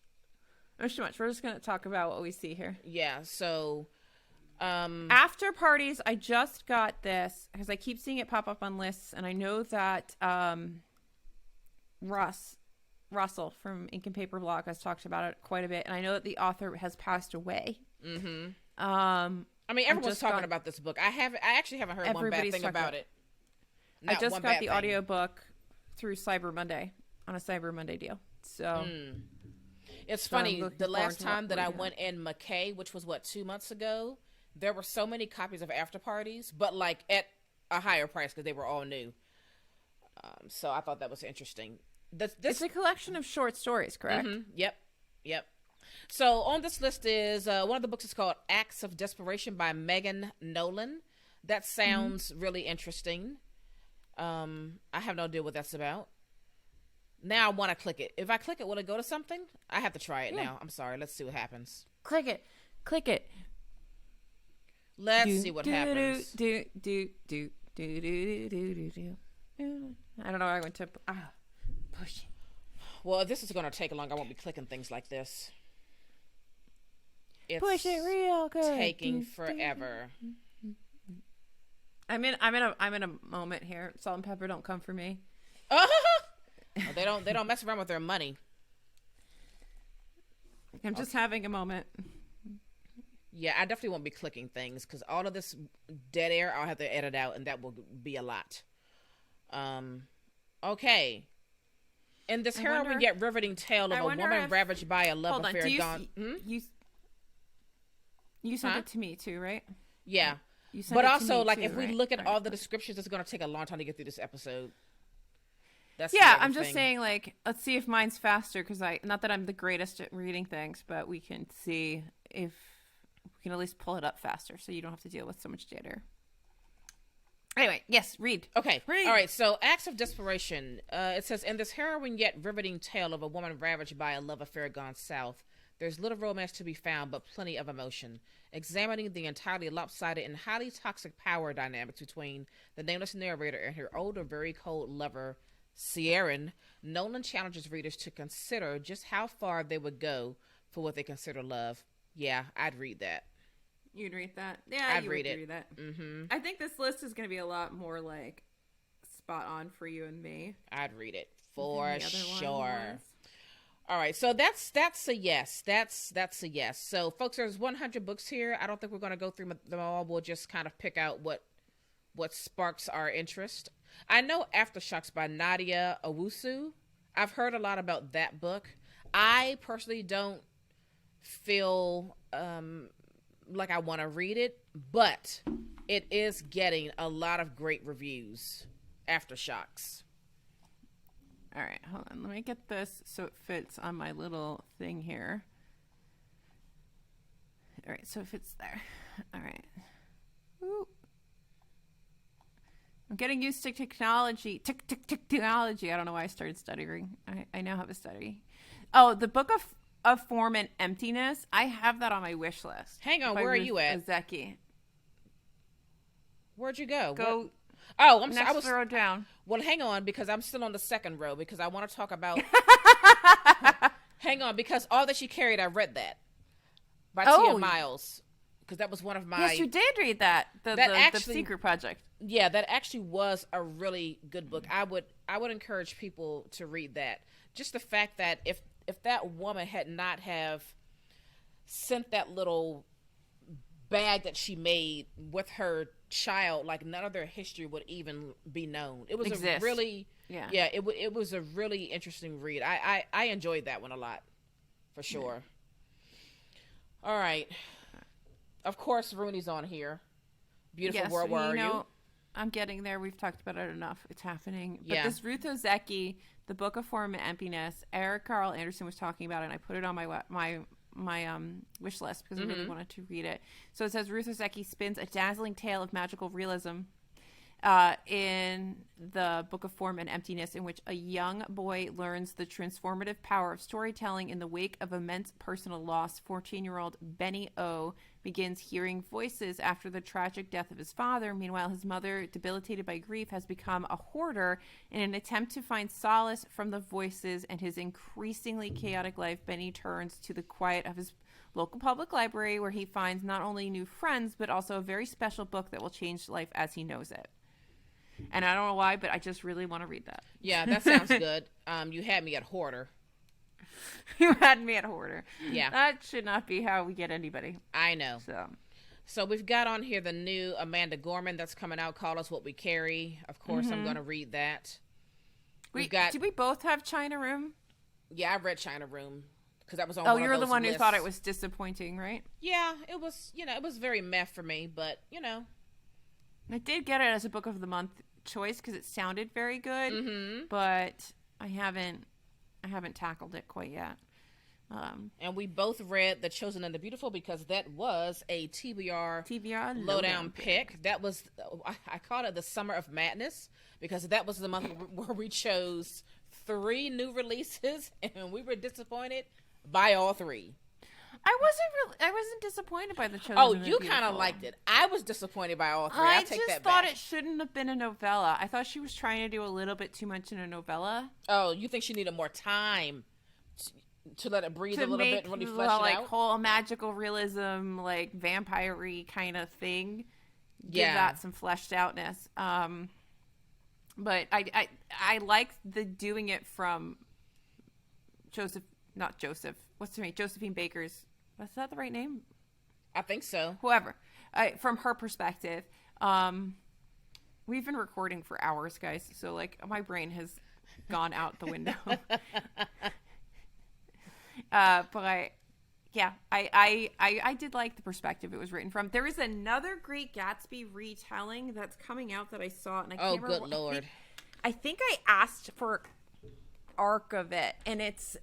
It's too much. We're just going to talk about what we see here. Yeah. So. After Parties, I just got this because I keep seeing it pop up on lists, and I know that Russell from Ink and Paper Blog has talked about it quite a bit, and I know that the author has passed away. Mm-hmm. I mean, everyone's talking about this book. I actually haven't heard one bad thing about it. I just got the audiobook through Cyber Monday on a Cyber Monday deal. So it's funny. The last time that I went in McKay, which was 2 months ago, there were so many copies of After Parties, but like at a higher price because they were all new. So I thought that was interesting. It's a collection of short stories, correct? Mm-hmm. Yep. So on this list is one of the books is called Acts of Desperation by Megan Nolan. That sounds really interesting. I have no idea what that's about. Now I want to click it. If I click it, will it go to something? I have to try it now. I'm sorry. Let's see what happens. Click it. Let's see what happens. I don't know. I went to push it. Well, if this is going to take long, I won't be clicking things like this. It's push it real good. taking forever. I'm in a moment here. Salt and pepper don't come for me. They don't mess around with their money. I'm just having a moment. Yeah, I definitely won't be clicking things because all of this dead air I'll have to edit out, and that will be a lot. Okay. In this harrowing yet riveting tale of a woman ravaged by a love affair gone. You sent it to me too, right? Yeah. But also, like, if we look at all the descriptions, it's going to take a long time to get through this episode. That's I'm just saying, like, let's see if mine's faster because not that I'm the greatest at reading things, but we can see if we can at least pull it up faster so you don't have to deal with so much jitter. Anyway, yes, read. Okay. Read. All right. So, Acts of Desperation. It says, in this harrowing yet riveting tale of a woman ravaged by a love affair gone south, there's little romance to be found, but plenty of emotion. Examining the entirely lopsided and highly toxic power dynamics between the nameless narrator and her older, very cold lover, Sierran, Nolan challenges readers to consider just how far they would go for what they consider love. Yeah, I'd read that. You'd read that? Yeah, I'd read it. Read that. Mm-hmm. I think this list is going to be a lot more, like, spot on for you and me. I'd read it for sure. All right, so that's a yes. That's a yes. So, folks, there's 100 books here. I don't think we're going to go through them all. We'll just kind of pick out what sparks our interest. I know Aftershocks by Nadia Owusu. I've heard a lot about that book. I personally don't feel like I want to read it, but it is getting a lot of great reviews. Aftershocks. All right, hold on. Let me get this so it fits on my little thing here. All right, so it fits there. All right. Woo. I'm getting used to technology. Technology. I don't know why I started stuttering. I now have a study. Oh, the Book of Form and Emptiness. I have that on my wish list. Hang on, where are you at? Ozeki. Where'd you go? Go. Oh, I'm sorry. Next row down. Well, hang on, because I'm still on the second row because I want to talk about. Hang on, because All That She Carried, I read that by Tia Miles, because that was one of my. Yes, you did read that. The Secret Project. Yeah, that actually was a really good book. I would encourage people to read that. Just the fact that if that woman had not have sent that little bag that she made with her child, like, none of their history would even be known. It was a really it was a really interesting read. I enjoyed that one a lot, for sure. Yeah. All right, of course Rooney's on here. Beautiful World, Where Are You? I'm getting there. We've talked about it enough. It's happening. But this Ruth Ozeki, The Book of Form and Emptiness, Eric Carl Anderson was talking about it, and I put it on my wish list because I really wanted to read it. So it says Ruth Ozeki spins a dazzling tale of magical realism in the Book of Form and Emptiness, in which a young boy learns the transformative power of storytelling in the wake of immense personal loss. 14-year-old Benny O begins hearing voices after the tragic death of his father. Meanwhile, his mother, debilitated by grief, has become a hoarder. In an attempt to find solace from the voices and his increasingly chaotic life, Benny turns to the quiet of his local public library, where he finds not only new friends, but also a very special book that will change life as he knows it. And I don't know why, but I just really want to read that. Yeah, that sounds good. You had me at hoarder. You had me at hoarder. Yeah. That should not be how we get anybody. I know. So we've got on here the new Amanda Gorman that's coming out, Call Us What We Carry. Of course, I'm going to read that. Did we both have China Room? Yeah, I read China Room because that was on one of those you're the one lists. who thought it was disappointing, right? Yeah, it was, it was very meh for me, but, I did get it as a Book of the Month choice because it sounded very good, but I haven't tackled it quite yet. And we both read The Chosen and the Beautiful because that was a TBR Lowdown pick. That was, I called it the Summer of Madness because that was the month where we chose 3 new releases and we were disappointed by all 3. I wasn't disappointed by The Chosen. Oh, you kind of liked it. I was disappointed by all 3. I take that back. Thought it shouldn't have been a novella. I thought she was trying to do a little bit too much in a novella. Oh, you think she needed more time to let it breathe a little bit and really flesh it out? Whole magical realism, like vampire-y kind of thing. Give that some fleshed outness. But I like the doing it from Josephine Baker's. Was that the right name? I think so. Whoever. From her perspective. We've been recording for hours, guys. So, like, my brain has gone out the window. But, yeah, I did like the perspective it was written from. There is another Great Gatsby retelling that's coming out that I saw. And I can't remember. Good Lord. I think I asked for arc of it. And it's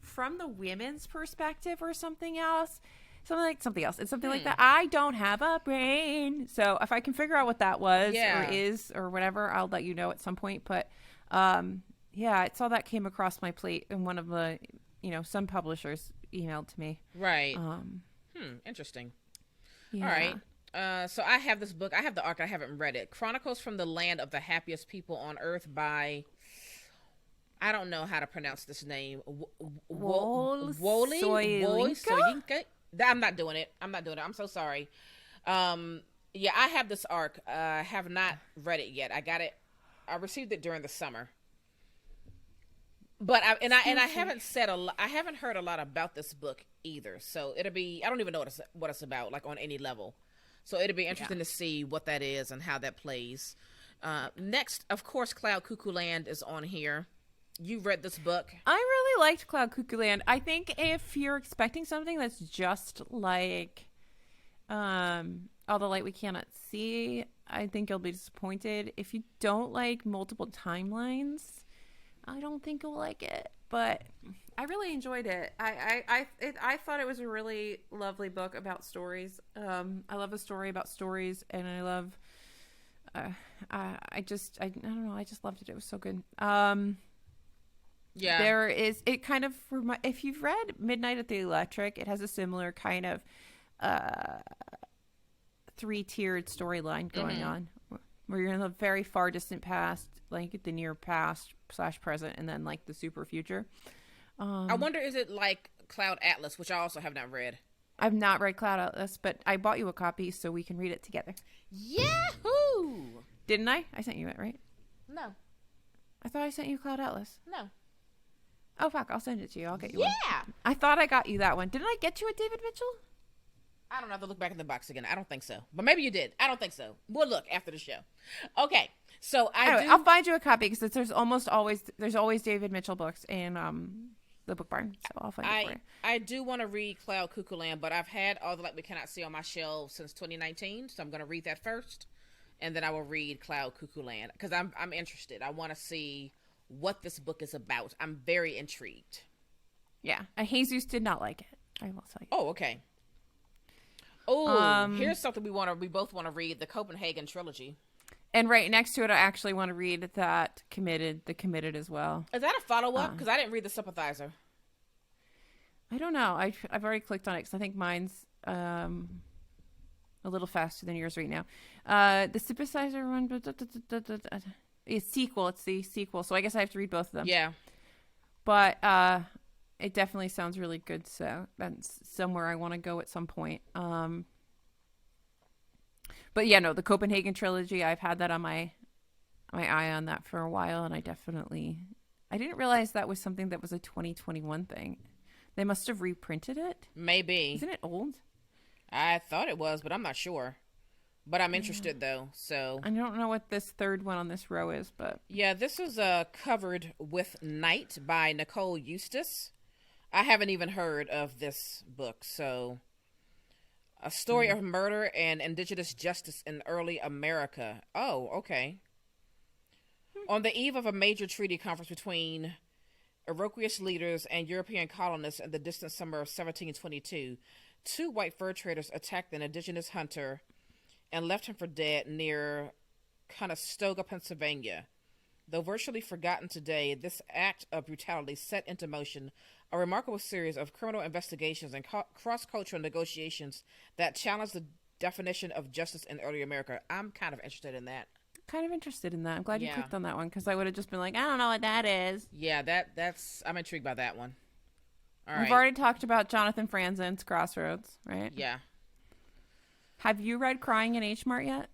from the women's perspective or something else. Something else. It's something like that. I don't have a brain. So if I can figure out what that was or is or whatever, I'll let you know at some point. But I saw that came across my plate and one of the, some publishers emailed to me. Right. Interesting. Yeah. All right. So I have this book. I have the arc. I haven't read it. Chronicles from the Land of the Happiest People on Earth by... I don't know how to pronounce this name. Wole Soyinka? I'm not doing it. I'm so sorry. I have this arc. I have not read it yet. I got it. I received it during the summer. But I haven't I haven't heard a lot about this book either. So it'll be, I don't even know what it's about, like on any level. So it'll be interesting to see what that is and how that plays. Next, of course, Cloud Cuckoo Land is on here. You read this book. I really liked Cloud Cuckoo Land. I think if you're expecting something that's just like All the Light We Cannot See, I think you'll be disappointed. If you don't like multiple timelines, I don't think you'll like it. But I really enjoyed it. I thought it was a really lovely book about stories. I love a story about stories, and I love. I don't know. I just loved it. It was so good. Yeah. There is, it kind of, if you've read Midnight at the Electric, it has a similar kind of 3-tiered storyline going on, where you're in the very far distant past, like the near past / present, and then like the super future. I wonder, is it like Cloud Atlas, which I also have not read? I've not read Cloud Atlas, but I bought you a copy so we can read it together. Yahoo! Didn't I? I sent you it, right? No. I thought I sent you Cloud Atlas. No. Oh, fuck. I'll send it to you. I'll get you one. I thought I got you that one. Didn't I get you a David Mitchell? I don't have to look back in the box again. I don't think so. But maybe you did. I don't think so. We'll look after the show. Okay. So I'll find you a copy because there's always David Mitchell books in the book barn. So I'll find it for you. I do want to read Cloud Cuckoo Land, but I've had All the Light We Cannot See on my shelves since 2019. So I'm going to read that first. And then I will read Cloud Cuckoo Land because I'm interested. I want to see what this book is about. I'm very intrigued. Yeah. And Jesus did not like it. I will tell you. Oh, okay. Oh, here's something we both want to read, the Copenhagen Trilogy. And right next to it, I actually want to read The Committed as well. Is that a follow-up? Because I didn't read The Sympathizer. I don't know. I've already clicked on it because I think mine's a little faster than yours right now. The Sympathizer one, it's sequel. It's the sequel, so I guess I have to read both of them. Yeah. But it definitely sounds really good, so that's somewhere I want to go at some point. But yeah, no, the Copenhagen Trilogy, I've had that on my eye on that for a while, and I didn't realize that was something that was a 2021 thing. They must have reprinted it. Maybe. Isn't it old? I thought it was, but I'm not sure. But I'm interested, though, so. I don't know what this third one on this row is, but. Yeah, this is Covered with Night by Nicole Eustace. I haven't even heard of this book, so. A story of murder and indigenous justice in early America. Oh, okay. On the eve of a major treaty conference between Iroquois leaders and European colonists in the distant summer of 1722, 2 white fur traders attacked an indigenous hunter and left him for dead near Conestoga, Pennsylvania. Though virtually forgotten today, this act of brutality set into motion a remarkable series of criminal investigations and cross-cultural negotiations that challenged the definition of justice in early America. I'm kind of interested in that. I'm glad you clicked on that one, because I would have just been like, I don't know what that is. Yeah, that's I'm intrigued by that one. All We've already talked about Jonathan Franzen's Crossroads, right? Yeah. Have you read Crying in H Mart yet?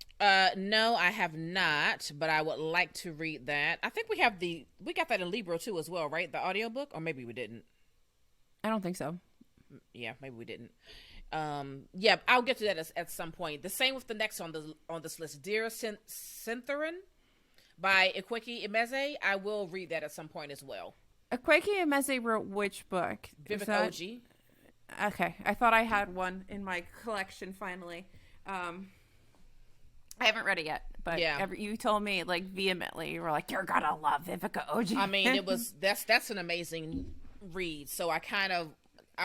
No, I have not, but I would like to read that. I think we got that in Libro too as well, right? The audiobook, or maybe we didn't. I don't think so. Yeah, maybe we didn't. Yeah, I'll get to that at some point. The same with the next on this list, Dear Syntherin by Ikweiki Emeze. I will read that at some point as well. Ikweiki Emeze wrote which book? Vivek Oji. Okay, I thought I had one in my collection finally. I haven't read it yet, but you told me like vehemently, you were like, you're gonna love Vivica Oji. I mean, that's an amazing read. So I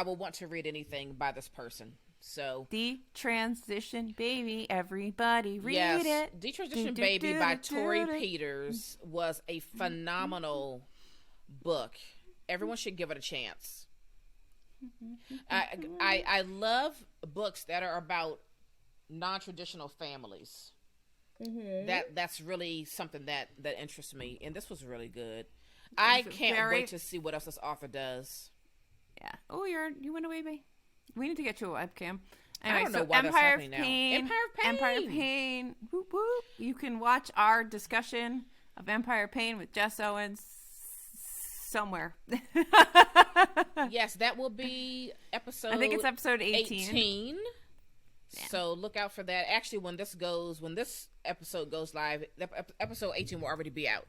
will want to read anything by this person. So Detransition Baby, everybody read it. Detransition Baby by Tori Peters was a phenomenal book. Everyone should give it a chance. I love books that are about non-traditional families. That's really something that interests me, and this was really good. I can't wait to see what else this author does. Yeah. Oh, you went away, babe. We need to get you a webcam. Anyway, I don't know why that's happening now. Empire of Pain. Whoop, whoop. You can watch our discussion of Empire of Pain with Jess Owens somewhere. Yes, that will be episode. I think it's episode 18. Yeah. So look out for that. Actually, when this episode goes live, episode 18 will already be out.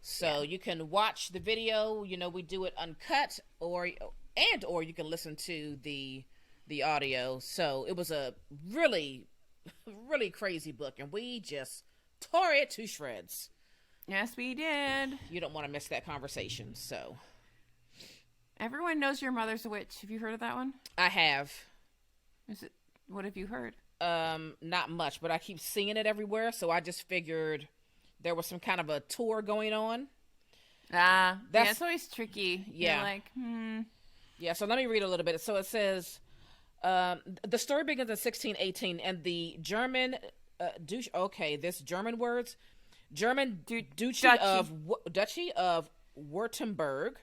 So you can watch the video. We do it uncut, or you can listen to the audio. So it was a really, really crazy book, and we just tore it to shreds. Yes, we did. You don't want to miss that conversation. So Everyone Knows Your Mother's a Witch. Have you heard of that one? I have. What have you heard? Not much, but I keep seeing it everywhere, so I just figured there was some kind of a tour going on. It's always tricky. Yeah. You're like, Yeah, so let me read a little bit. So it says, the story begins in 1618, and the German, this German words, Duchy of Württemberg.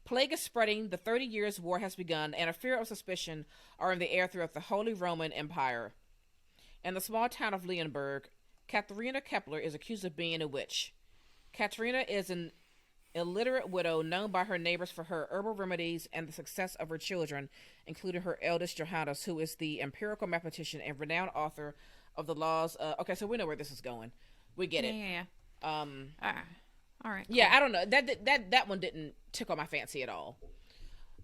Plague is spreading, the 30 Years' War has begun, and a fear of suspicion are in the air throughout the Holy Roman Empire. In the small town of Leonberg, Katharina Kepler is accused of being a witch. Katharina is an illiterate widow known by her neighbors for her herbal remedies and the success of her children, including her eldest Johannes, who is the empirical mathematician and renowned author of the laws. Okay, so we know where this is going. We get it. Yeah. All right. Cool. Yeah, I don't know. That one didn't tickle my fancy at all.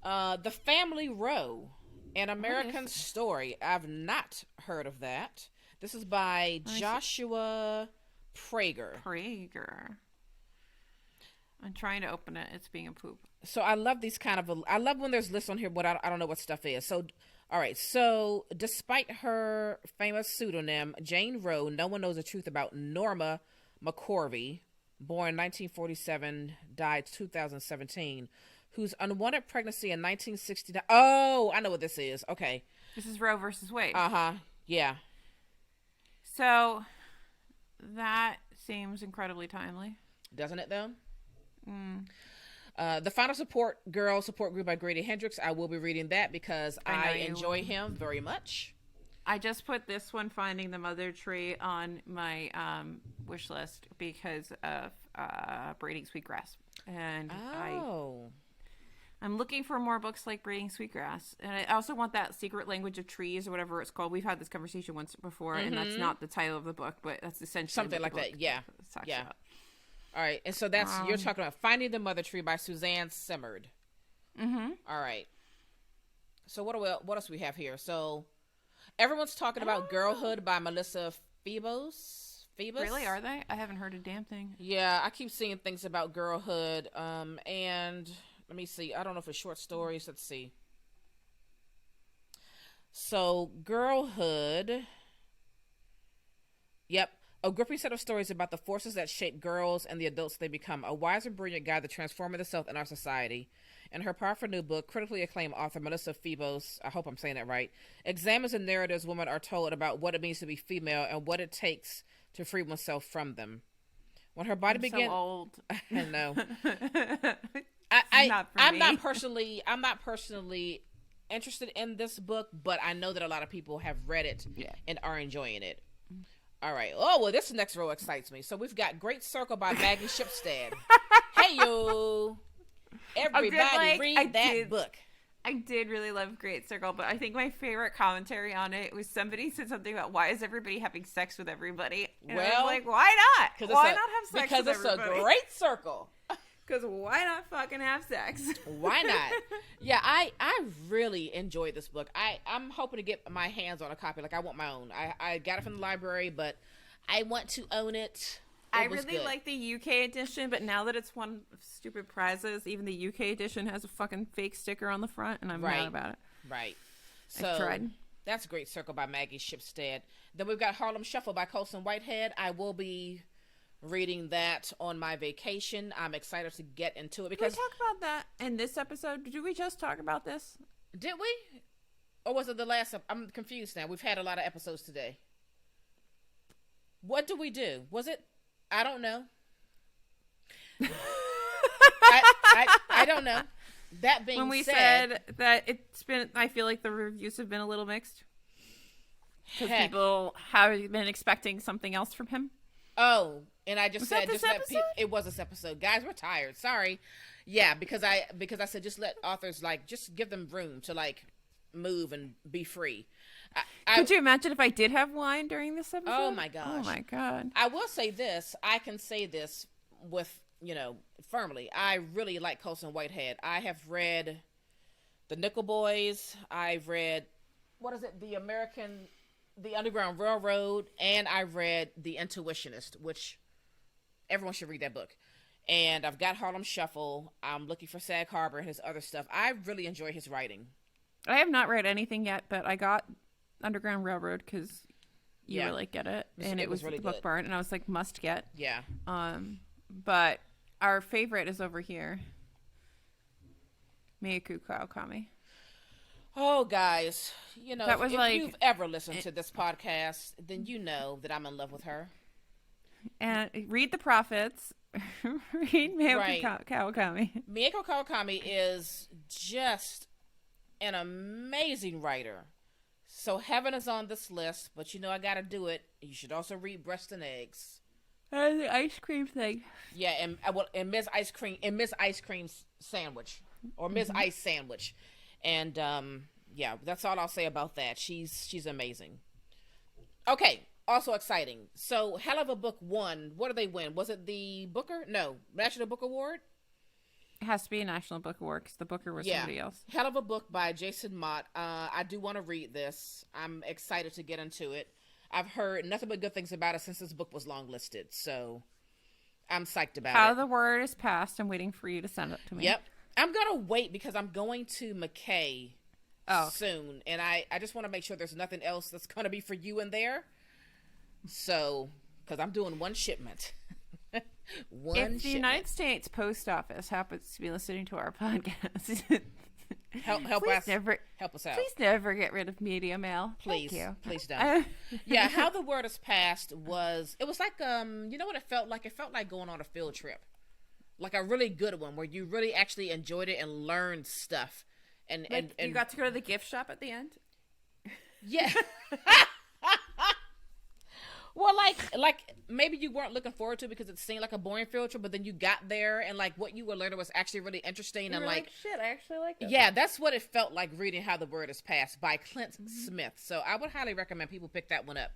The Family Row, An American Story. I've not heard of that. This is by Joshua Prager. I'm trying to open it. It's being a poop. So I love these I love when there's lists on here, but I don't know what stuff is. So, all right. So despite her famous pseudonym, Jane Roe, no one knows the truth about Norma McCorvey, born 1947, died 2017, whose unwanted pregnancy in 1969. Oh, I know what this is. Okay. This is Roe versus Wade. Yeah. So that seems incredibly timely. Doesn't it, though? The Final Support Girl support group by Grady Hendrix. I will be reading that because I enjoy him very much. I just put this one, Finding the Mother Tree, on my wish list because of Braiding Sweetgrass. And I'm looking for more books like Braiding Sweetgrass. And I also want that Secret Language of Trees or whatever it's called. We've had this conversation once before, and that's not the title of the book, but that's essentially something like that. Yeah. About. All right. And so that's, you're talking about Finding the Mother Tree by Suzanne Simard. Mm-hmm. All right. So what else we have here? So everyone's talking about Girlhood by Melissa Phoebus. Really? Are they? I haven't heard a damn thing. Yeah, I keep seeing things about Girlhood. And Let me see. I don't know if it's short stories. Let's see. So, Girlhood. Yep. A gripping set of stories about the forces that shape girls and the adults they become. A wise and brilliant guide to transforming the self in our society. In her powerful new book, critically acclaimed author Melissa Phoebos, I hope I'm saying that right, examines the narratives women are told about what it means to be female and what it takes to free oneself from them. When her body began, so old. I know. I'm not personally interested in this book, but I know that a lot of people have read it and are enjoying it. All right. Oh, well, this next row excites me. So we've got Great Circle by Maggie Shipstead. Hey, yo. Everybody read that book. I did really love Great Circle, but I think my favorite commentary on it was somebody said something about why is everybody having sex with everybody? And I was like, why not? Why not have sex with everybody? Because it's a great circle. Because why not fucking have sex? Why not? Yeah, I really enjoyed this book. I'm hoping to get my hands on a copy. Like, I want my own. I got it from the library, but I want to own it. I really like the UK edition, but now that it's won stupid prizes, even the UK edition has a fucking fake sticker on the front, and I'm mad about it. Right. So I've tried. That's Great Circle by Maggie Shipstead. Then we've got Harlem Shuffle by Colson Whitehead. I will be reading that on my vacation. I'm excited to get into it because did we talk about that in this episode? Did we just talk about this? Did we? Or was it the last? I'm confused now. We've had a lot of episodes today. What do we do? Was it? I don't know. I don't know. That being said, when we said that it's been, I feel like the reviews have been a little mixed because people have been expecting something else from him. Oh, and I just was said that just let it was this episode. Guys, we're tired. Sorry. Yeah, because I said just let authors just give them room to move and be free. Could you imagine if I did have wine during this episode? Oh my gosh. Oh my god. I will say this. I can say this with, firmly. I really like Colson Whitehead. I have read The Nickel Boys. I've read, The Underground Railroad, and I read The Intuitionist, which everyone should read that book. And I've got Harlem Shuffle. I'm looking for Sag Harbor and his other stuff. I really enjoy his writing. I have not read anything yet, but I got Underground Railroad because you really get it. And it was really the Book Barn, and I was like, must get. Yeah. But our favorite is over here. Miyaku Kawakami. Oh, guys, that was if you've ever listened to this podcast, then you know that I'm in love with her. And read The Prophets. Read Miyaku Kawakami. Miyaku Kawakami is just an amazing writer. So Heaven is on this list, but I gotta do it. You should also read Breast and Eggs. And the ice cream thing. Yeah, and Ms. Ice Cream Sandwich, or Ms. Ice Sandwich. And that's all I'll say about that. She's amazing. Okay, also exciting. So Hell of a Book won. What did they win? Was it the Booker? No, National Book Award? It has to be a National Book Award because the Booker was somebody else. Hell of a Book by Jason Mott. I do want to read this. I'm excited to get into it. I've heard nothing but good things about it since this book was longlisted, so I'm psyched about it. How the Word is passed. I'm waiting for you to send it to me. Yep. I'm going to wait because I'm going to McKay soon, and I just want to make sure there's nothing else that's going to be for you in there. So, because I'm doing one shipment. If the United States Post Office happens to be listening to our podcast, help us out. Please never get rid of media mail. Please, Thank you. Please don't. Yeah, How the Word is Passed was like you know what it felt like? It felt like going on a field trip, like a really good one where you really actually enjoyed it and learned stuff. And you got to go to the gift shop at the end. Yeah. Well, like maybe you weren't looking forward to it because it seemed like a boring field trip, but then you got there and what you were learning was actually really interesting. You and were shit, I actually like it. Yeah, that's what it felt like reading How the Word is Passed by Clint Smith. So I would highly recommend people pick that one up.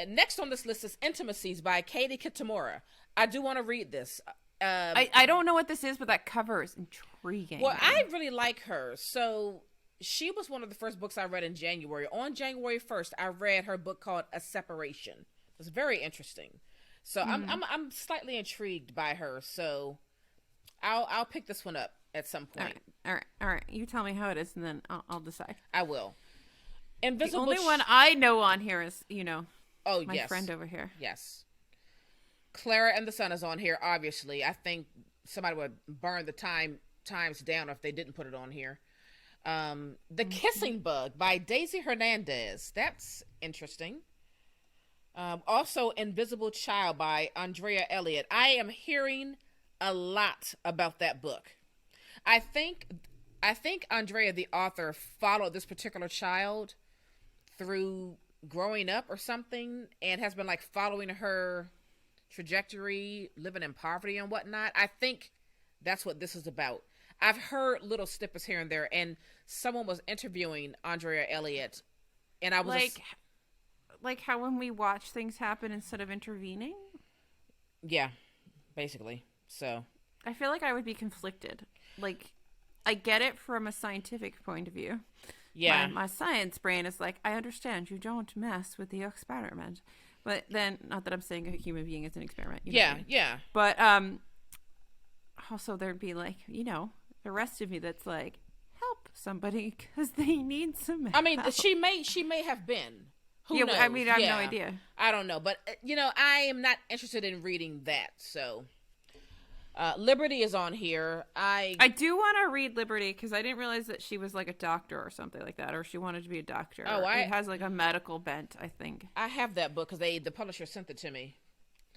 Next on this list is Intimacies by Katie Kitamura. I do want to read this. I don't know what this is, but that cover is intriguing. Well, I really like her. So she was one of the first books I read in January. On January 1st, I read her book called A Separation. It was very interesting. So I'm slightly intrigued by her. So I'll pick this one up. at some point. All right. You tell me how it is, and then I'll decide. I will. Invisible. The only one I know on here is, oh, my yes. friend over here. Yes. Clara and the Sun is on here, obviously. I think somebody would burn the times down if they didn't put it on here. The Kissing Bug by Daisy Hernandez. That's interesting. Also, Invisible Child by Andrea Elliott. I am hearing a lot about that book. I think Andrea, the author, followed this particular child through growing up or something, and has been like following her trajectory, living in poverty and whatnot. I think that's what this is about. I've heard little snippets here and there, and someone was interviewing Andrea Elliott, and I was like how when we watch things happen instead of intervening. Yeah, basically. So I feel like I would be conflicted. Like, I get it from a scientific point of view. Yeah, my science brain is like, I understand you don't mess with the experiment, but then, not that I'm saying a human being is an experiment. Yeah. But also there'd be like, the rest of me that's like, help somebody because they need some help. I mean, she may have been. Who knows? I mean, I have no idea. I don't know, but I am not interested in reading that. So, Liberty is on here. I do want to read Liberty because I didn't realize that she was like a doctor or something like that, or she wanted to be a doctor. Oh, it has like a medical bent, I think. I have that book because the publisher sent it to me.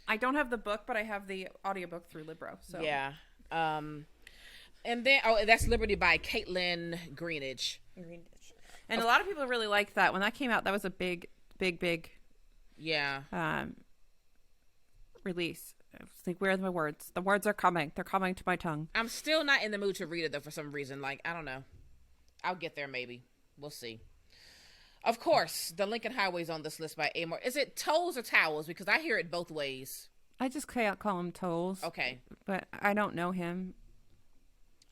I don't have the book, but I have the audiobook through Libro. So yeah. And then that's Liberty by Caitlin Greenidge. And a lot of people really liked that when that came out. That was a big yeah release. I was like, where are my words? The words are coming. They're coming to my tongue. I'm still not in the mood to read it though for some reason. Like, I don't know. I'll get there maybe. We'll see. Of course, The Lincoln Highway's on this list by Amor. Is it Tolls or Towels? Because I hear it both ways. I just can't call him Tolls. Okay. But I don't know him.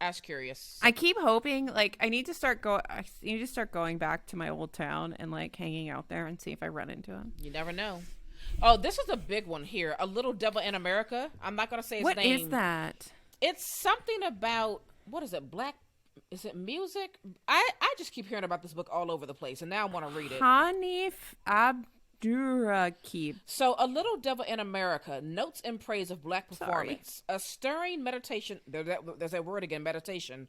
I was curious. I keep hoping, like, I need to start going back to my old town and like hanging out there and see if I run into him. You never know. Oh, this is a big one here. A Little Devil in America. I'm not going to say his name. What is that? It's something about, what is it? Is it music? I just keep hearing about this book all over the place, and now I want to read it. Hanif Abdurraqib. So, A Little Devil in America, Notes in Praise of Black Performance. A stirring meditation. There's that word again, meditation.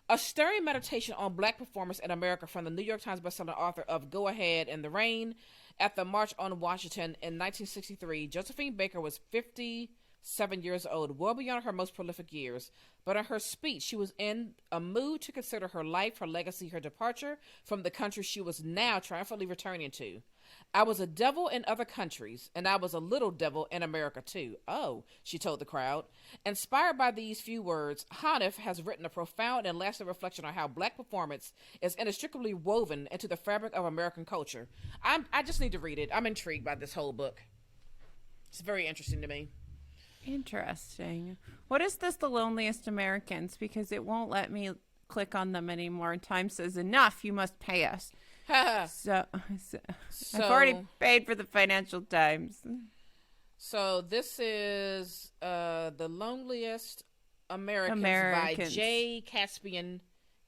A stirring meditation on Black performance in America from the New York Times bestselling author of Go Ahead in the Rain. At the March on Washington in 1963, Josephine Baker was 57 years old, well beyond her most prolific years. But in her speech, she was in a mood to consider her life, her legacy, her departure from the country she was now triumphantly returning to. I was a devil in other countries, and I was a little devil in America, too. Oh, she told the crowd. Inspired by these few words, Hanif has written a profound and lasting reflection on how Black performance is inextricably woven into the fabric of American culture. I just need to read it. I'm intrigued by this whole book. It's very interesting to me. Interesting. What is this, The Loneliest Americans? Because it won't let me click on them anymore. Time says, enough, you must pay us. So I've already paid for the Financial Times. So this is The Loneliest Americans by J. Caspian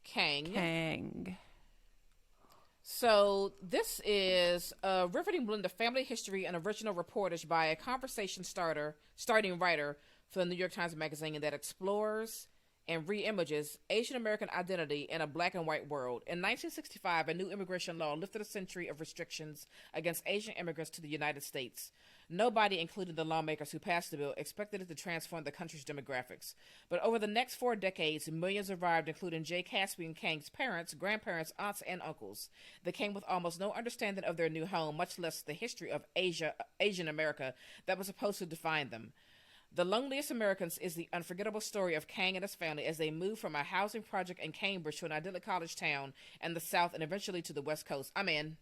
Kang. So this is a riveting blend of family history and original reportage by a conversation starting writer for the New York Times Magazine that explores and reimages Asian American identity in a black and white world. In 1965, a new immigration law lifted a century of restrictions against Asian immigrants to the United States. Nobody, including the lawmakers who passed the bill, expected it to transform the country's demographics. But over the next 4 decades, millions arrived, including J. Caspian Kang's parents, grandparents, aunts, and uncles. They came with almost no understanding of their new home, much less the history of Asian America that was supposed to define them. The Loneliest Americans is the unforgettable story of Kang and his family as they moved from a housing project in Cambridge to an idyllic college town in the South and eventually to the West Coast. I'm in.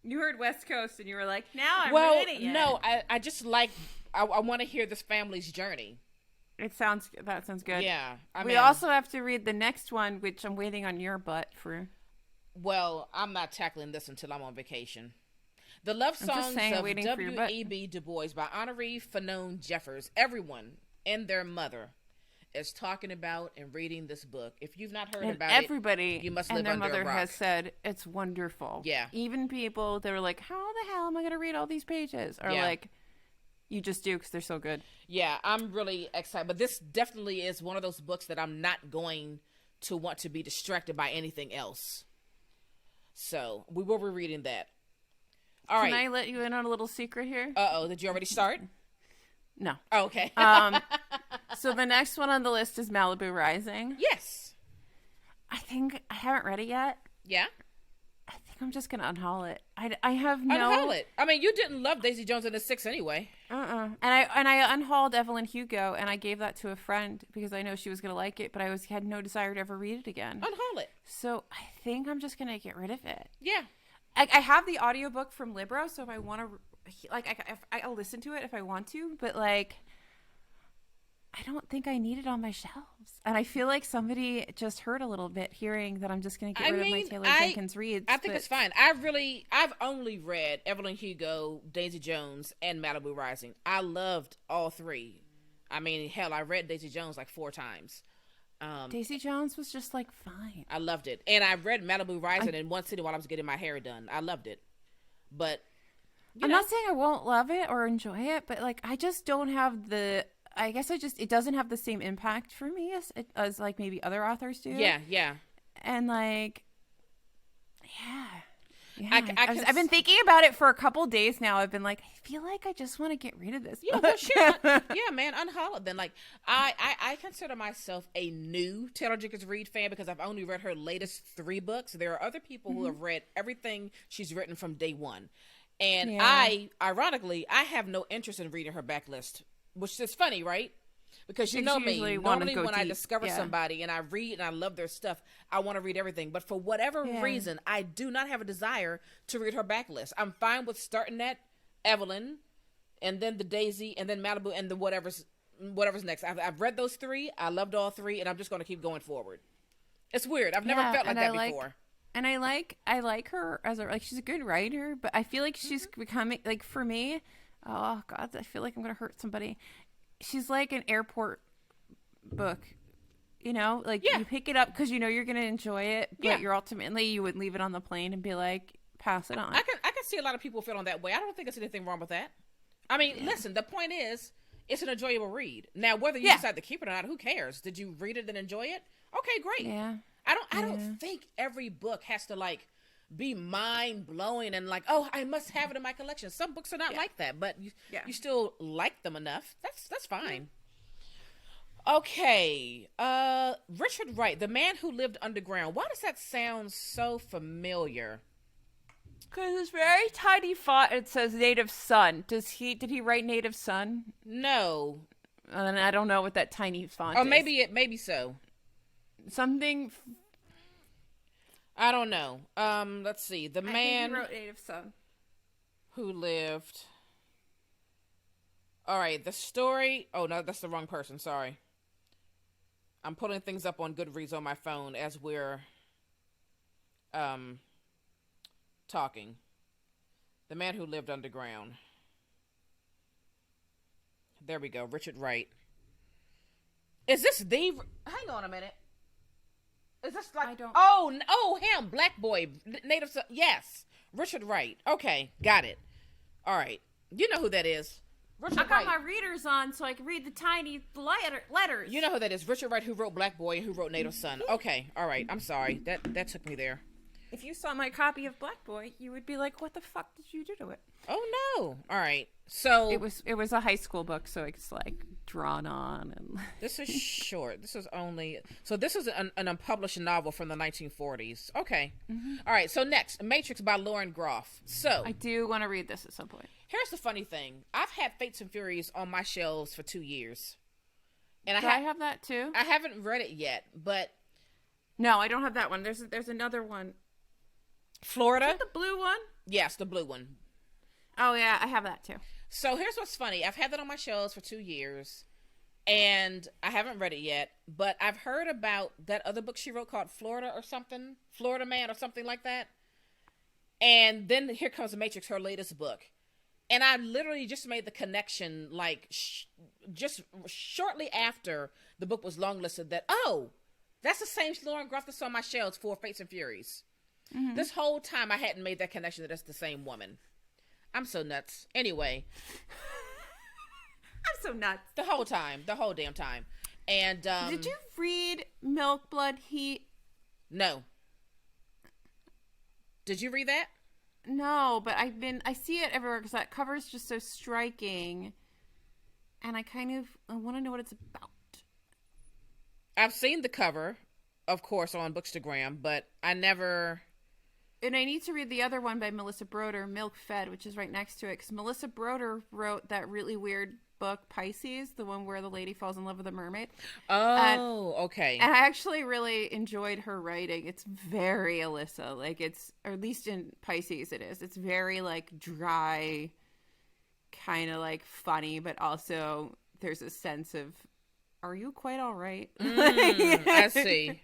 You heard West Coast and you were like, now I'm reading it. No, I just like, I want to hear this family's journey. That sounds good. Yeah. We also have to read the next one, which I'm waiting on your butt for. Well, I'm not tackling this until I'm on vacation. The Love Songs of W.E.B. Du Bois by Honoré Fanon Jeffers. Everyone and their mother is talking about and reading this book. If you've not heard And about everybody it, you must and live their under a mother rock. has said it's wonderful. Yeah. Even people that are like, how the hell am I going to read all these pages? Are Yeah. like, you just do because they're so good. Yeah, I'm really excited. But this definitely is one of those books that I'm not going to want to be distracted by anything else. So we will be reading that. All right. Can I let you in on a little secret here? Uh-oh, did you already start? No. Oh, okay. So the next one on the list is Malibu Rising. Yes. I think I haven't read it yet. Yeah? I think I'm just gonna unhaul it. I have no. Unhaul it. I mean, you didn't love Daisy Jones and the Six anyway. And I unhauled Evelyn Hugo, and I gave that to a friend because I know she was gonna like it, but I had no desire to ever read it again. Unhaul it. So I think I'm just gonna get rid of it. Yeah. I have the audiobook from Libro, so if I want to, I'll listen to it if I want to, but like, I don't think I need it on my shelves. And I feel like somebody just hurt a little bit hearing that I'm just going to get rid of my Taylor Jenkins reads. I think it's fine. I've only read Evelyn Hugo, Daisy Jones, and Malibu Rising. I loved all three. I mean, hell, I read Daisy Jones like 4 times. Daisy Jones was just like fine. I loved it. And I read Malibu Rising in one sitting while I was getting my hair done. I loved it. But I'm not saying I won't love it or enjoy it, but like I just don't have it doesn't have the same impact for me as like maybe other authors do. Yeah. And like, yeah. I've been thinking about it for a couple days now. I've been like, I feel like I just want to get rid of this. Yeah, book. well, shit. Yeah, man, unhaul it then. Like, I consider myself a new Taylor Jenkins Reid fan because I've only read her latest 3 books. There are other people who have read everything she's written from day one. And ironically, I have no interest in reading her backlist, which is funny, right? Because you know me, normally when I discover somebody and I read and I love their stuff, I want to read everything. But for whatever reason, I do not have a desire to read her backlist. I'm fine with starting at Evelyn and then the Daisy and then Malibu and the whatever's next. I've read those 3. I loved all 3 and I'm just going to keep going forward. It's weird. I've never felt like that before. And I like her as she's a good writer, but I feel like she's becoming like, for me, oh God, I feel like I'm going to hurt somebody. She's like an airport book, you know, like you pick it up because you know you're going to enjoy it, but you would leave it on the plane and be like, pass it on. I can see a lot of people feeling that way. I don't think there's anything wrong with that. I mean, listen, the point is, it's an enjoyable read. Now, whether you decide to keep it or not, who cares? Did you read it and enjoy it? Okay, great. Yeah. I don't think every book has to like be mind blowing and like, oh, I must have it in my collection. Some books are not like that, but you still like them enough. That's fine. Okay. Richard Wright, The Man Who Lived Underground. Why does that sound so familiar? Because it's very tiny font. It says Native Son. Did he write Native Son? No. And I don't know what that tiny font or is. maybe so. Something. I don't know. Let's see. The man he wrote Native Son. Who lived. All right. The story. Oh no, that's the wrong person. Sorry. I'm pulling things up on Goodreads on my phone as we're talking. The Man Who Lived Underground. There we go. Richard Wright. Is this the? Hang on a minute. Is this like? I don't. Oh, him, Black Boy, Native Son. Yes, Richard Wright. Okay, got it. All right, you know who that is. Richard I got Wright. my readers on so I can read the tiny letters. You know who that is. Richard Wright, who wrote Black Boy and who wrote Native Son. Okay, all right. I'm sorry. That took me there. If you saw my copy of Black Boy, you would be like, "What the fuck did you do to it?" Oh no! All right, so it was a high school book, so it's like drawn on and. This is short. This is an unpublished novel from the 1940s. Okay, All right. So next, Matrix by Lauren Groff. So I do want to read this at some point. Here's the funny thing: I've had Fates and Furies on my shelves for 2 years, and I have that too. I haven't read it yet, but no, I don't have that one. There's another one. Florida, is that the blue one? Yes, the blue one. Oh yeah, I have that too. So here's what's funny. I've had that on my shelves for 2 years, and I haven't read it yet, but I've heard about that other book she wrote called Florida or something, Florida Man or something like that. And then here comes The Matrix, her latest book. And I literally just made the connection, like, just shortly after the book was longlisted that, oh, that's the same Lauren Groff that's on my shelves for Fates and Furies. Mm-hmm. This whole time I hadn't made that connection that that's the same woman. I'm so nuts. Anyway. I'm so nuts. The whole damn time. And did you read Milk, Blood, Heat? No. Did you read that? No, but I see it everywhere because that cover is just so striking, and I want to know what it's about. I've seen the cover, of course, on Bookstagram, but I never. And I need to read the other one by Melissa Broder, Milk Fed, which is right next to it, because Melissa Broder wrote that really weird book, Pisces, the one where the lady falls in love with a mermaid. Oh, okay. And I actually really enjoyed her writing. It's very Alyssa, like or at least in Pisces it is. It's very like dry, kind of like funny, but also there's a sense of, are you quite all right? I see.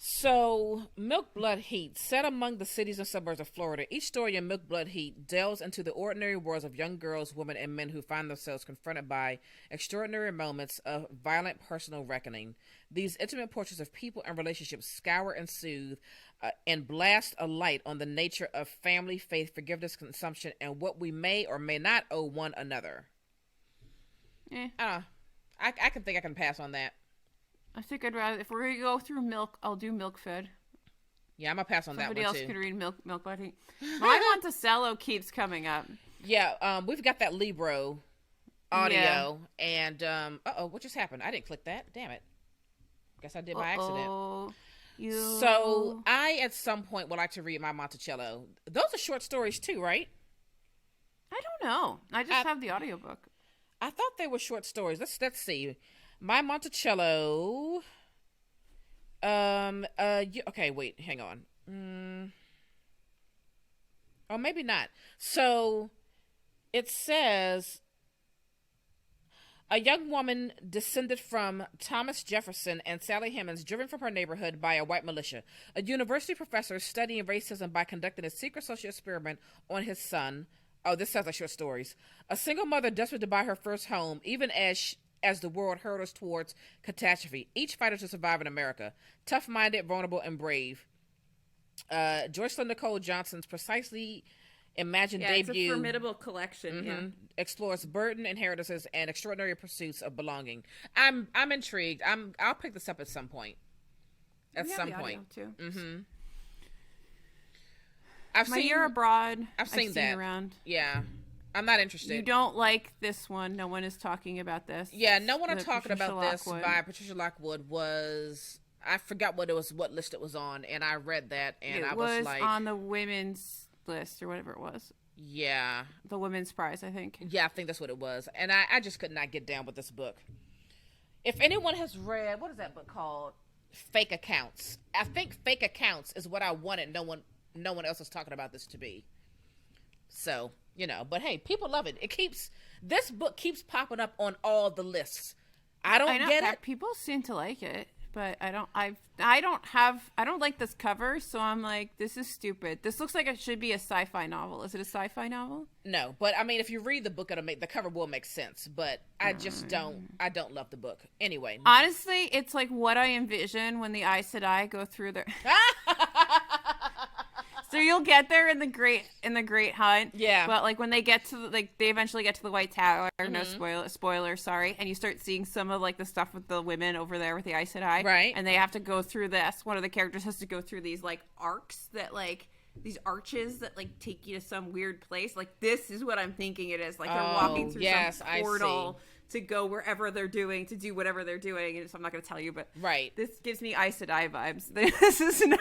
So, Milk, Blood, Heat, set among the cities and suburbs of Florida, each story in Milk, Blood, Heat delves into the ordinary worlds of young girls, women, and men who find themselves confronted by extraordinary moments of violent personal reckoning. These intimate portraits of people and relationships scour and soothe and blast a light on the nature of family, faith, forgiveness, consumption, and what we may or may not owe one another. I can think I can pass on that. I think I'd rather, if we're going to go through Milk, I'll do Milk Fed. Yeah, I'm going to pass on that one, too. Somebody else could read Milk Blood Heat. My Monticello keeps coming up. Yeah, we've got that Libro audio, and, what just happened? I didn't click that. Damn it. Guess I did by accident. So, I, at some point, would like to read my Monticello. Those are short stories, too, right? I don't know. I just have the audiobook. I thought they were short stories. Let's see. My Monticello. Okay, wait, hang on. Oh, maybe not. So it says a young woman descended from Thomas Jefferson and Sally Hemings, driven from her neighborhood by a white militia. A university professor studying racism by conducting a secret social experiment on his son. Oh, this sounds like short stories. A single mother desperate to buy her first home, even as the world hurtles towards catastrophe. Each fighter to survive in America. Tough-minded, vulnerable, and brave. Joycelyn Nicole Johnson's precisely imagined debut. It's a formidable collection. Explores burden, inheritances, and extraordinary pursuits of belonging. I'm intrigued. I'll pick this up at some point. At some point. Too. I've seen Year Abroad. I've seen that around. Yeah. I'm not interested. You don't like this one. No one is talking about this. Yeah, no one is talking about this by Patricia Lockwood was, I forgot what list it was on, and I read that, and I was like. It was on the women's list, or whatever it was. Yeah. The women's prize, I think. Yeah, I think that's what it was. And I just could not get down with this book. If anyone has read, what is that book called? Fake Accounts. I think Fake Accounts is what I wanted. No one else is talking about this to be. So, but hey, people love it. This book keeps popping up on all the lists. I don't get it. People seem to like it, but I don't like this cover, so I'm like, this is stupid. This looks like it should be a sci-fi novel. Is it a sci-fi novel? No, but I mean, if you read the book, the cover will make sense, but I just don't love the book. Anyway. Honestly, it's like what I envision when the Aes Sedai go through their So you'll get there in the Great Hunt. Yeah. But like when they get to they eventually get to the White Tower, no spoiler, sorry, and you start seeing some of like the stuff with the women over there with the Aes Sedai. Right. And they have to go through this. One of the characters has to go through these like arcs that like these arches that like take you to some weird place. Like this is what I'm thinking it is. Like they're walking through some portal to go wherever they're doing, to do whatever they're doing. And so I'm not going to tell you, but this gives me Aes Sedai vibes. This is not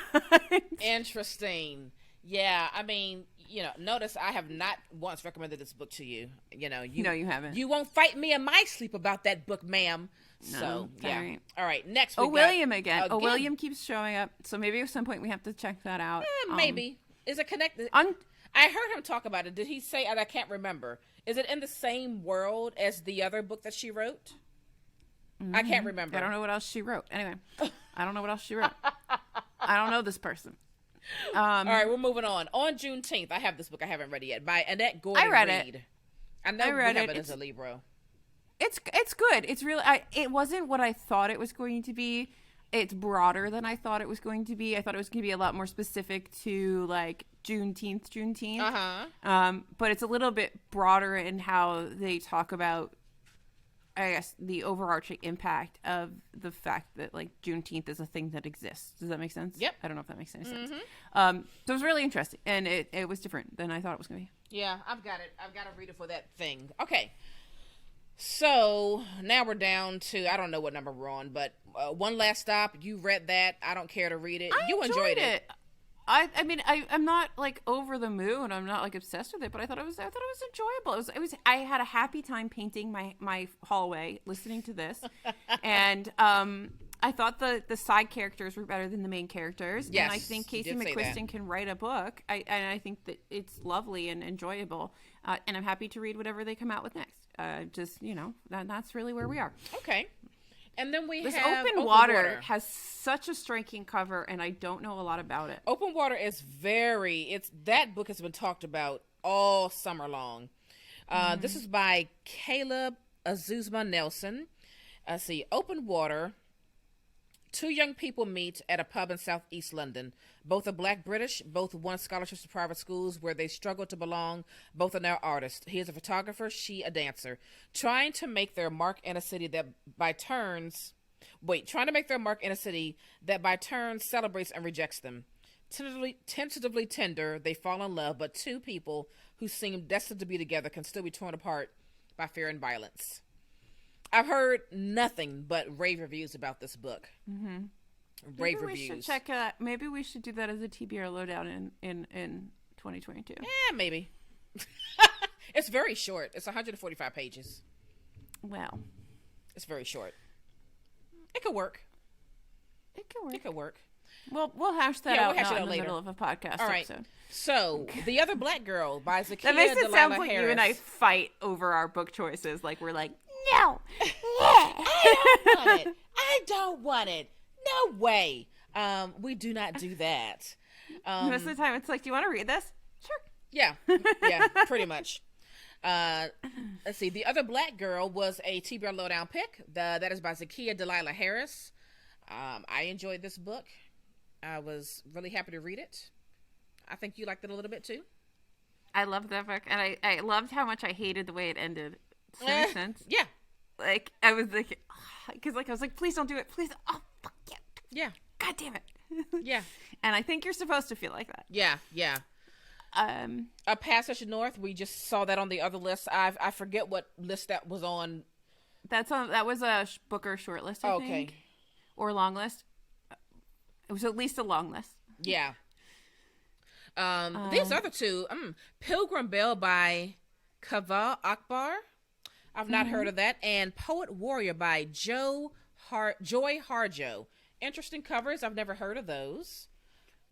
interesting. Yeah, I mean, notice I have not once recommended this book to you. No, you haven't. You won't fight me in my sleep about that book, ma'am. No, so, yeah. Right. All right, next William again. William keeps showing up. So maybe at some point we have to check that out. Maybe. Is it connected? I heard him talk about it. Did he say, and I can't remember, is it in the same world as the other book that she wrote? Mm-hmm. I can't remember. I don't know what else she wrote. Anyway, I don't know what else she wrote. I don't know this person. All right, we're moving on. On Juneteenth, I have this book I haven't read it yet by Annette Gordon. I read it. I know we have it as a Libro. It's good. It's really it wasn't what I thought it was going to be. It's broader than I thought it was going to be. I thought it was going to be a lot more specific to like Juneteenth. But it's a little bit broader in how they talk about, I guess, the overarching impact of the fact that like Juneteenth is a thing that exists. Does that make sense? Yep. I don't know if that makes any sense. So it was really interesting, and it was different than I thought it was going to be. Yeah, I've got it. I've got to read it for that thing. Okay. So now we're down to, I don't know what number we're on, but One Last Stop. You read that. I don't care to read it. You enjoyed it. I mean, I'm not like over the moon. I'm not like obsessed with it, but I thought it was enjoyable. I had a happy time painting my hallway, listening to this, and I thought the side characters were better than the main characters. Yes, and I think Casey McQuiston can write a book. And I think that it's lovely and enjoyable, and I'm happy to read whatever they come out with next. Just that's really where we are. Okay. And then this have Open Water has such a striking cover, and I don't know a lot about it. Open Water is that book has been talked about all summer long. This is by Caleb Azuzma Nelson. See, Open Water. Two young people meet at a pub in southeast London. Both are Black British. Both won scholarships to private schools where they struggle to belong. Both are now artists. He is a photographer, she a dancer. Trying to make their mark in a city that by turns celebrates and rejects them. Tentatively tender, they fall in love, but two people who seem destined to be together can still be torn apart by fear and violence. I've heard nothing but rave reviews about this book. Mm-hmm. Rave maybe reviews. We should check it. Maybe we should do that as a TBR Lowdown in 2022. Yeah, maybe. It's very short. It's 145 pages. Well, it's very short. It could work. It could work. Well, we'll hash that out in the middle of a podcast episode. So, The Other Black Girl by Zakiya That makes it Delilah sound like Harris. you and I fight over our book choices. Like we're like, no. I don't want it. No way. We do not do that. Most of the time it's like, do you want to read this? Sure. Yeah, pretty much. Let's see. The Other Black Girl was a TBR Lowdown pick. That is by Zakiya Delilah Harris. I enjoyed this book. I was really happy to read it. I think you liked it a little bit too. I loved that book, and I loved how much I hated the way it ended. Does that make sense? Yeah. Like, I was like, because I was like, please don't do it. Please. Oh, fuck yeah. Yeah. God damn it. Yeah. And I think you're supposed to feel like that. Yeah. A Passage North, we just saw that on the other list. I forget what list that was on. That was a Booker short list, I think. Or long list. It was at least a long list. Yeah. These other two, Pilgrim Bell by Kaveh Akbar. I've not heard of that. And Poet Warrior by Joy Harjo. Interesting covers. I've never heard of those.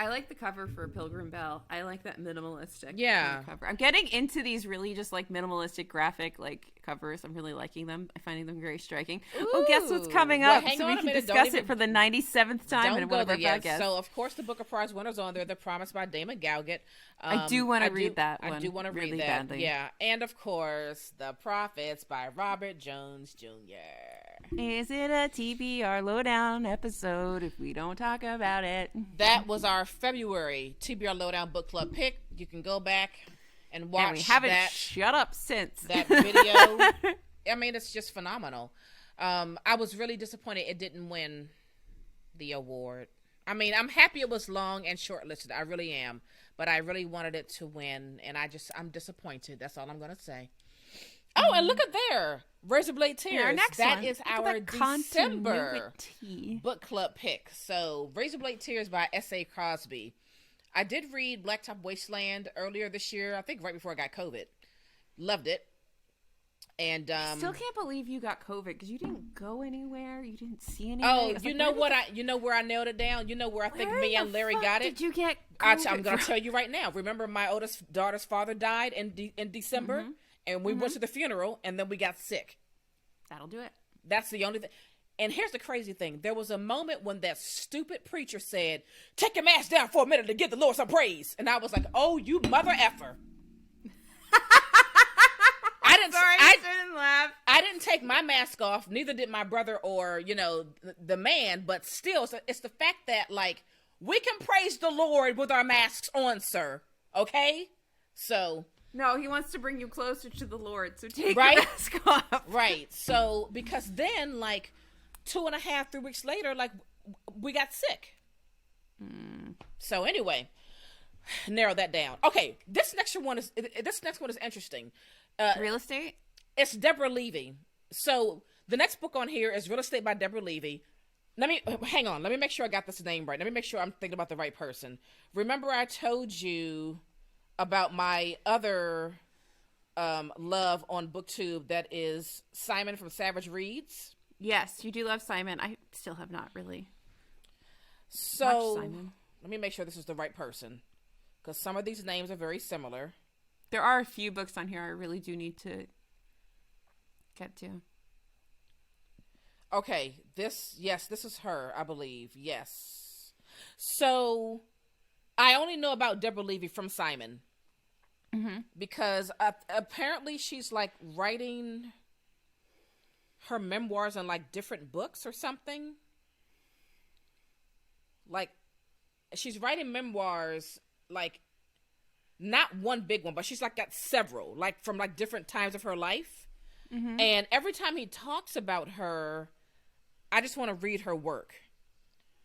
I like the cover for Pilgrim Bell. I like that minimalistic cover. I'm getting into these really just like minimalistic graphic like covers. I'm really liking them. I'm finding them very striking. Ooh. Guess what's coming up? So we can discuss it for the 97th time in one of our podcasts. So of course the Booker Prize winners on there. The Promise by Damon Galgut. I do want to read that one. I do want to read really that. Badly. Yeah. And of course The Prophets by Robert Jones Jr. Is it a TBR Lowdown episode if we don't talk about it? That was our February TBR Lowdown book club pick. You can go back and watch and we haven't shut up since that video. I mean, it's just phenomenal. I was really disappointed it didn't win the award. I mean, I'm happy it was long and shortlisted. I really am. But I really wanted it to win, and I'm disappointed. That's all I'm going to say. Oh, and look at there. Razorblade Tears. Our next that one. is Look our at December continuity. book club pick. So, Razorblade Tears by S.A. Crosby. I did read Blacktop Wasteland earlier this year, I think right before I got COVID. Loved it. And I still can't believe you got COVID because you didn't go anywhere. You didn't see anything. Oh, you know what? You know where I nailed it down? You know where I think me and Larry got it? Did you get COVID? I'm going to tell you right now. Remember my oldest daughter's father died in December? Mm-hmm. And we went to the funeral, and then we got sick. That'll do it. That's the only thing. And here's the crazy thing. There was a moment when that stupid preacher said, "Take your mask down for a minute to give the Lord some praise." And I was like, oh, you mother effer. I didn't. Sorry, I shouldn't laugh. I didn't take my mask off. Neither did my brother or the man. But still, it's the fact that like we can praise the Lord with our masks on, sir. Okay, so. No, he wants to bring you closer to the Lord, so take right? your mask off. Right. So, because then, like, 2.5, 3 weeks later, like, we got sick. So, anyway, narrow that down. Okay, this next one is interesting. Real estate? It's Deborah Levy. So, the next book on here is Real Estate by Deborah Levy. Hang on. Let me make sure I got this name right. Let me make sure I'm thinking about the right person. Remember I told you about my other love on BookTube that is Simon from Savage Reads. Yes, you do love Simon. I still have not really watched Simon. Let me make sure this is the right person, because some of these names are very similar. There are a few books on here I really do need to get to. Okay, this is her, I believe. Yes. So, I only know about Deborah Levy from Simon. Because apparently she's like writing her memoirs in like different books or something. Like she's writing memoirs, like not one big one, but she's like got several, like from like different times of her life. And every time he talks about her, I just want to read her work.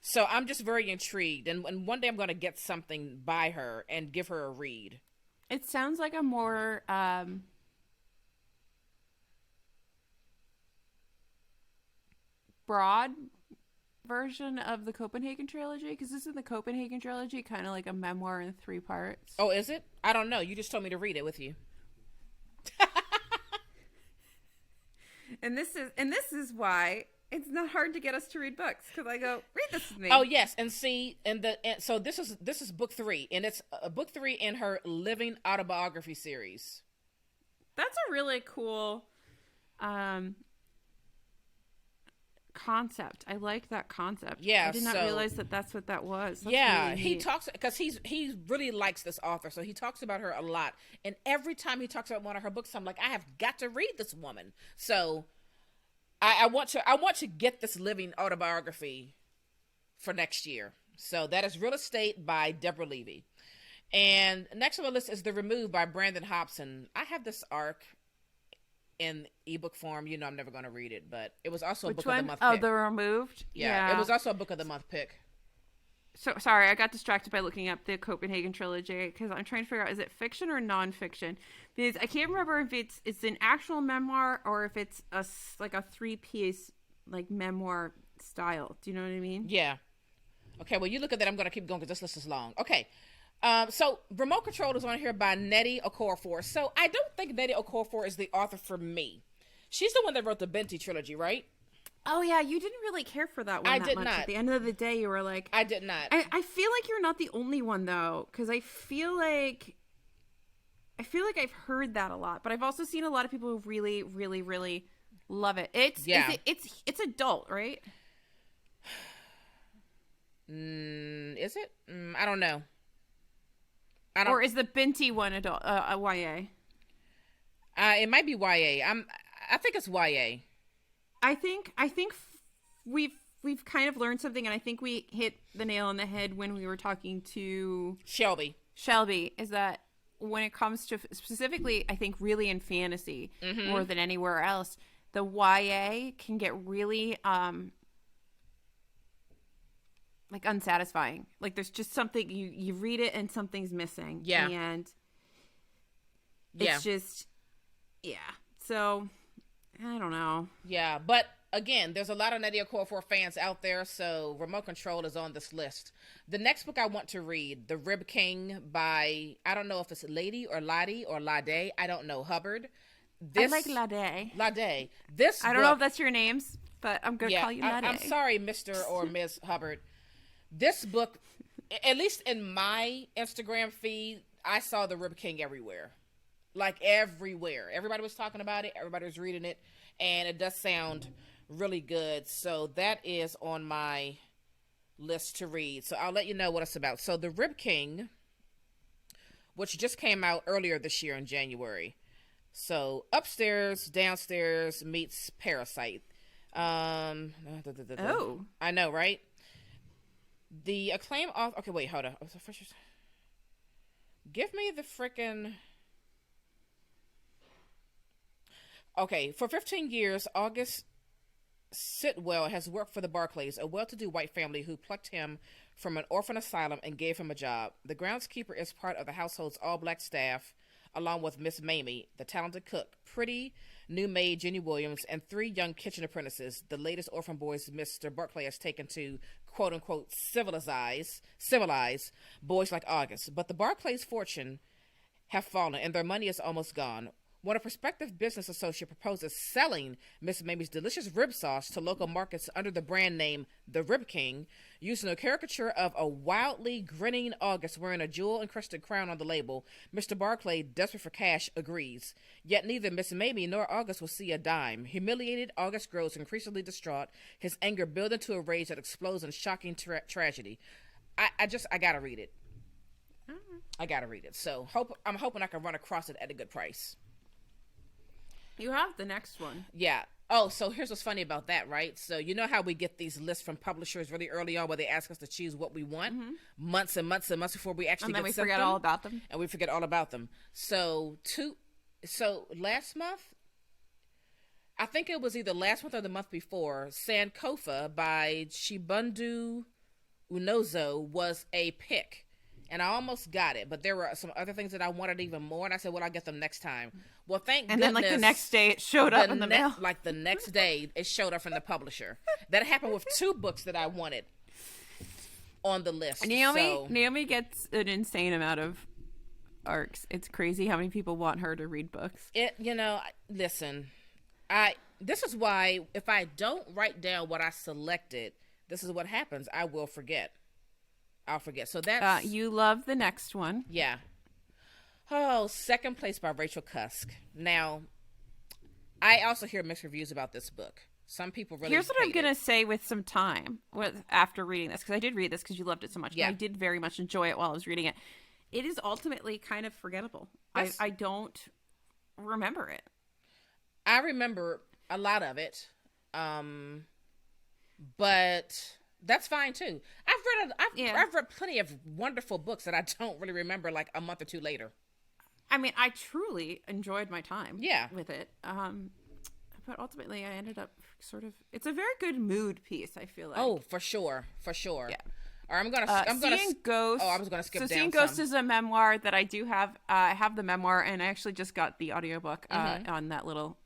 So I'm just very intrigued, and one day I'm going to get something by her and give her a read. It sounds like a more broad version of the Copenhagen Trilogy, because this is the Copenhagen Trilogy, kind of like a memoir in 3 parts. Oh, is it? I don't know. You just told me to read it with you. And this is why it's not hard to get us to read books, because I go, read this with me. Oh yes, and see, so this is book 3, and it's book 3 in her Living autobiography series. That's a really cool concept. I like that concept. Yeah, I did not realize that that's what that was. That's yeah, really he neat. talks, because he really likes this author, so he talks about her a lot. And every time he talks about one of her books, I'm like, I have got to read this woman. So I want to get this Living autobiography for next year. So that is Real Estate by Deborah Levy. And next on the list is The Removed by Brandon Hopson. I have this arc in ebook form. You know I'm never going to read it, but it was also a book of the month pick. Oh, The Removed? Yeah, it was also a book of the month pick. So sorry, I got distracted by looking up the Copenhagen Trilogy, because I'm trying to figure out, is it fiction or nonfiction? Because I can't remember if it's an actual memoir or if it's a 3-piece like memoir style. Do you know what I mean? Yeah. Okay, well, you look at that. I'm going to keep going because this list is long. Okay. So Remote Control is on here by Nnedi Okorafor. So I don't think Nnedi Okorafor is the author for me. She's the one that wrote the Benty trilogy, right? Oh, yeah, you didn't really care for that one I that did much. not. At the end of the day, you were like... I did not. I feel like you're not the only one, though, because I feel like I've heard that a lot, but I've also seen a lot of people who really, really, really love it. It's adult, right? Is it? I don't know. Or is the Binti one adult? A YA? It might be YA. I think it's YA. I think we've kind of learned something, and I think we hit the nail on the head when we were talking to Shelby, is that when it comes to specifically, I think really in fantasy more than anywhere else, the YA can get really like unsatisfying. Like there's just something you read it and something's missing. Yeah. And it's just So I don't know. Yeah, but again, there's a lot of Nnedi Okorafor fans out there, so Remote Control is on this list. The next book I want to read, The Rib King by, I don't know if it's Lady or Ladi or Lade, I don't know, Hubbard. I like Lade. Lade. I don't know if that's your names, but I'm going to call you Lade. I'm sorry, Mr. or Ms. Hubbard. This book, at least in my Instagram feed, I saw The Rib King everywhere. Like everywhere. Everybody was talking about it. Everybody was reading it. And it does sound really good. So that is on my list to read. So I'll let you know what it's about. So The Rib King, which just came out earlier this year in January. So Upstairs, Downstairs meets Parasite. Oh, I know, right? The acclaimed author. Okay, wait, hold on. Give me the frickin'. Okay, for 15 years, August Sitwell has worked for the Barclays, a well-to-do white family who plucked him from an orphan asylum and gave him a job. The groundskeeper is part of the household's all-black staff, along with Miss Mamie, the talented cook, pretty new maid Jenny Williams, and 3 young kitchen apprentices. The latest orphan boys Mr. Barclay has taken to quote-unquote civilize boys like August. But the Barclays' fortune have fallen, and their money is almost gone. When a prospective business associate proposes selling Miss Mamie's delicious rib sauce to local markets under the brand name The Rib King, using a caricature of a wildly grinning August wearing a jewel-encrusted crown on the label, Mr. Barclay, desperate for cash, agrees. Yet neither Miss Mamie nor August will see a dime. Humiliated, August grows increasingly distraught, his anger building to a rage that explodes in shocking tragedy. I gotta read it. I gotta read it. So I'm hoping I can run across it at a good price. You have the next one. Yeah. Oh, so here's what's funny about that, right? So you know how we get these lists from publishers really early on where they ask us to choose what we want months and months and months before we actually and then get we sent forget them? all about them. And we forget all about them. So last month, I think it was either last month or the month before, Sankofa by Chibundu Unozo was a pick. And I almost got it, but there were some other things that I wanted even more, and I said, well, I'll get them next time. Well, thank goodness. And then, the next day, it showed up in the mail. Like, the next day, it showed up from the publisher. That happened with 2 books that I wanted on the list. Naomi gets an insane amount of arcs. It's crazy how many people want her to read books. Listen, this is why if I don't write down what I selected, this is what happens. I will forget. I'll forget. So that's... you love the next one. Yeah. Oh, Second Place by Rachel Cusk. Now, I also hear mixed reviews about this book. Some people really Here's what I'm going to say with some time after reading this, because I did read this because you loved it so much. Yeah. I did very much enjoy it while I was reading it. It is ultimately kind of forgettable. Yes. I don't remember it. I remember a lot of it, but... That's fine too. I've read plenty of wonderful books that I don't really remember like a month or 2 later. I mean, I truly enjoyed my time with it. But ultimately I ended up it's a very good mood piece, I feel like. Oh, for sure. Yeah. Or I'm going Seeing Ghost. Oh, I was going to skip down Seeing Ghost is a memoir that I do have. I have the memoir, and I actually just got the audiobook on that little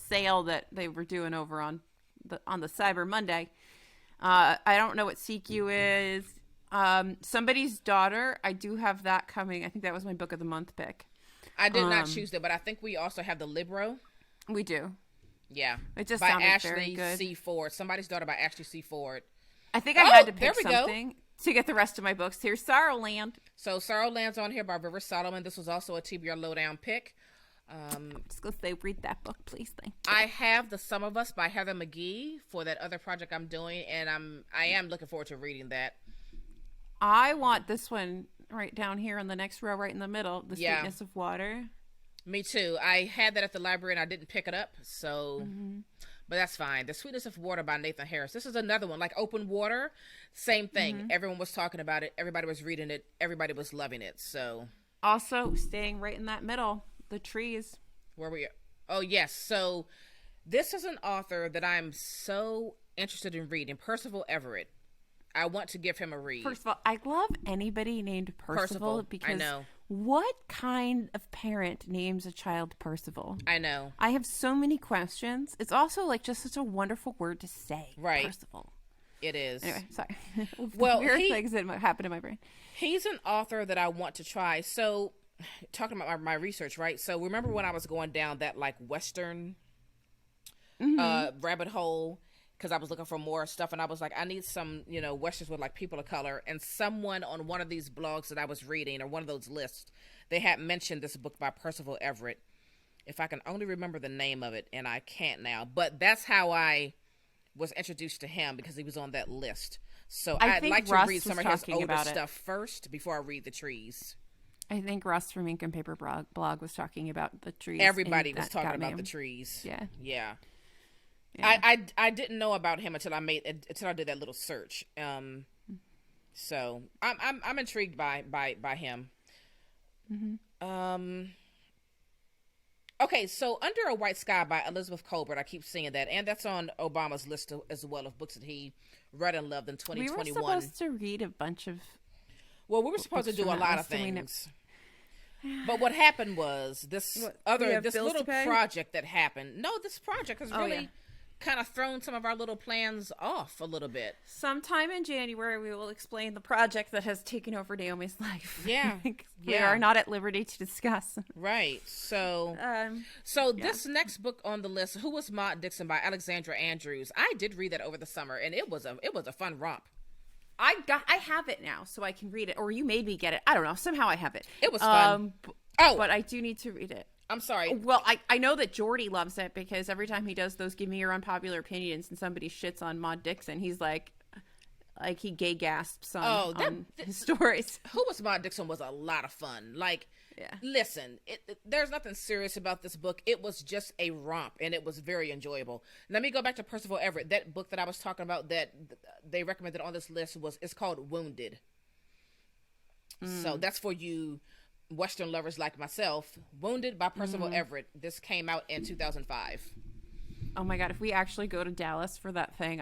sale that they were doing over on the Cyber Monday. I don't know what CQ is. Somebody's Daughter. I do have that coming. I think that was my book of the month pick. I did not choose it, but I think we also have the Libro. We do. Yeah. It just by sounded Ashley very good. C. Ford. Somebody's Daughter by Ashley C. Ford. I think I had to pick something to get the rest of my books. Here's Sorrowland. So Sorrowland's on here by River Solomon. This was also a TBR Lowdown pick. I'm just going to say, read that book, please. Thank you. I have The Sum of Us by Heather McGee for that other project I'm doing, and I am looking forward to reading that. I want this one right down here in the next row, right in the middle, The Sweetness of Water. Me too. I had that at the library, and I didn't pick it up, so... But that's fine. The Sweetness of Water by Nathan Harris. This is another one, like Open Water. Same thing. Everyone was talking about it. Everybody was reading it. Everybody was loving it, so... Also, staying right in that middle... The Trees. Where we are. Oh, yes. So this is an author that I'm so interested in reading. Percival Everett. I want to give him a read. First of all, I love anybody named Percival because I know. What kind of parent names a child Percival? I know. I have so many questions. It's also like just such a wonderful word to say. Right. Percival. It is. Anyway, sorry. Well, weird things that happened in my brain. He's an author that I want to try. So... Talking about my research, right? So remember when I was going down that like Western rabbit hole because I was looking for more stuff, and I was like, I need some, Westerns with like people of color. And someone on one of these blogs that I was reading, or one of those lists, they had mentioned this book by Percival Everett. If I can only remember the name of it, and I can't now, but that's how I was introduced to him, because he was on that list. So I'd like to read some of his older stuff first before I read The Trees. I think Russ from Ink and Paper blog was talking about the trees. Everybody was talking about the trees. Yeah. Yeah. Yeah. I didn't know about him until I did that little search. So I'm intrigued by him. Mm-hmm. Okay, so Under a White Sky by Elizabeth Colbert. I keep seeing that, and that's on Obama's list as well of books that he read and loved in 2021. We were supposed to read a bunch of. Well, we were supposed to do a lot of things. But what happened was this little project that happened. No, this project has really kind of thrown some of our little plans off a little bit. Sometime in January, we will explain the project that has taken over Naomi's life. Yeah. We are not at liberty to discuss. Right. So, this next book on the list, Who Was Maud Dixon by Alexandra Andrews. I did read that over the summer, and it was a fun romp. I have it now, so I can read it. Or you made me get it. I don't know. Somehow I have it. It was fun. But I do need to read it. I'm sorry. Well, I know that Jordy loves it because every time he does those give me your unpopular opinions and somebody shits on Maud Dixon, he's like he gay gasps on his stories. Who Was Maud Dixon was a lot of fun. Listen, there's nothing serious about this book. It was just a romp, and it was very enjoyable. Let me go back to Percival Everett. That book that I was talking about that they recommended on this list it's called Wounded. So that's for you Western lovers like myself. Wounded by Percival Everett. This came out in 2005. Oh my God, if we actually go to Dallas for that thing,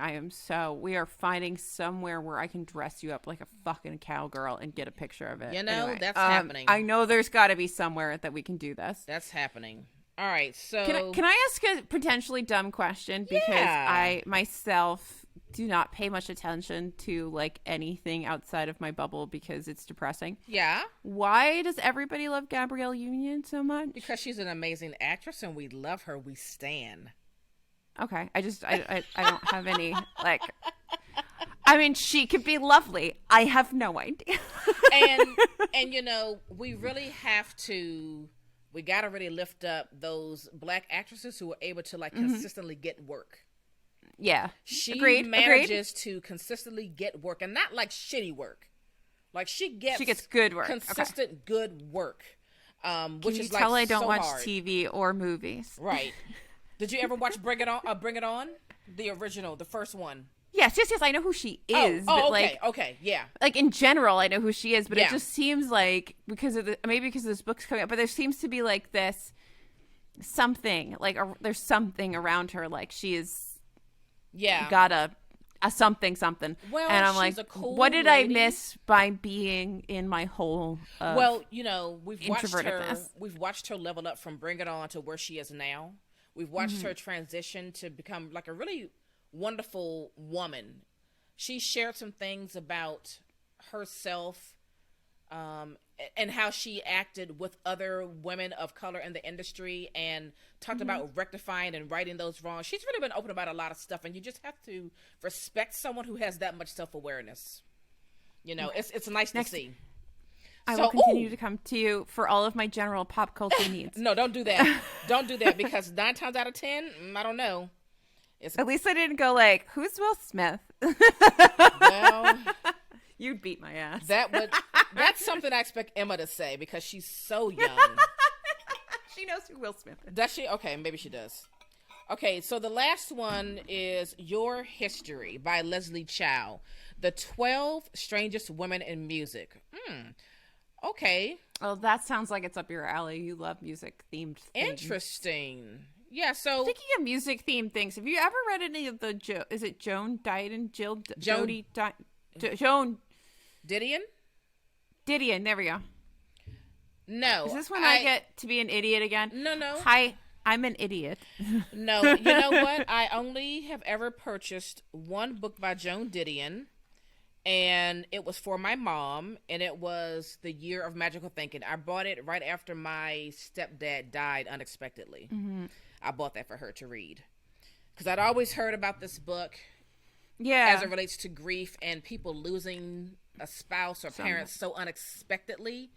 we are finding somewhere where I can dress you up like a fucking cowgirl and get a picture of it. Anyway, that's happening. I know there's got to be somewhere that we can do this. That's happening. All right, so can I ask a potentially dumb question? Because I myself do not pay much attention to anything outside of my bubble because it's depressing. Yeah. Why does everybody love Gabrielle Union so much? Because she's an amazing actress and we love her. We stan. Okay. I don't have any I mean, she could be lovely. I have no idea. and we really we got to really lift up those black actresses who are able to consistently get work. Yeah. She manages to consistently get work, and not shitty work. She gets good work. Consistent good work. Which is tell I don't so watch hard. TV or movies. Right. Did you ever watch Bring It On? Bring It On? The original, the first one. Yes. I know who she is. Oh, okay. Okay, yeah. In general, I know who she is, but it just seems because of this book's coming up, but there seems to be this something, there's something around her, she is got a something. Well, and I'm she's a cool what did lady. I miss by being in my hole of we've watched her level up from Bring It On to where she is now. We've watched her transition to become a really wonderful woman. She shared some things about herself and how she acted with other women of color in the industry and talked about rectifying and righting those wrongs. She's really been open about a lot of stuff, and you just have to respect someone who has that much self-awareness. It's nice to see. I will continue to come to you for all of my general pop culture needs. No, don't do that. Don't do that, because 9 times out of 10, I don't know. At least I didn't go who's Will Smith? Well, you'd beat my ass. That's something I expect Emma to say because she's so young. She knows who Will Smith is. Does she? Okay, maybe she does. Okay, so the last one is Your History by Leslie Chow. The 12 Strangest Women in Music. Okay. Oh, that sounds like it's up your alley. You love music-themed things. Interesting. Yeah, so... Speaking of music-themed things, have you ever read any of the... Is it Joan Didion? Joan... Didion? Didion, there we go. No. Is this when I get to be an idiot again? No. Hi, I'm an idiot. No, you know what? I only have ever purchased one book by Joan Didion, and it was for my mom, and it was The Year of Magical Thinking. I bought it right after my stepdad died unexpectedly. I bought that for her to read. Because I'd always heard about this book as it relates to grief and people losing a spouse or parents so unexpectedly,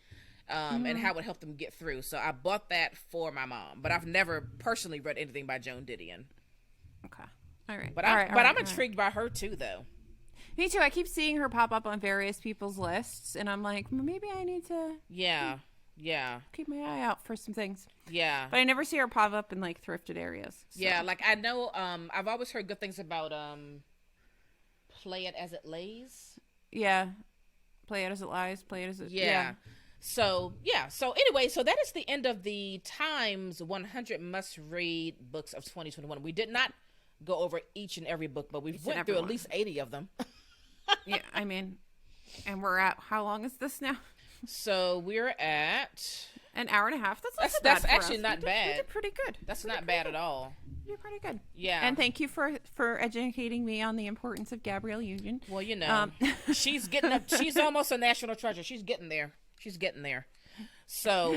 and how it would help them get through. So I bought that for my mom, but I've never personally read anything by Joan Didion. Okay. All right. But I'm intrigued by her too, though. Me too. I keep seeing her pop up on various people's lists, and I'm like, maybe I need to. Yeah. Yeah. Keep my eye out for some things. Yeah. But I never see her pop up in like thrifted areas. So. Yeah, like I know I've always heard good things about Play It As It Lays. Yeah. Play It As It Lies, Play It As It... Yeah. So anyway, so that is the end of the Times 100 must-read books of 2021. We did not go over each and every book, but we've went through at least 80 of them. Yeah, I mean, and we're at, how long is this now? So we're at... an hour and a half. That's actually not bad. You did pretty good. That's not bad at all. You're pretty good. Yeah. And thank you for educating me on the importance of Gabrielle Union. Well, you know, she's getting up. She's almost a national treasure. She's getting there. So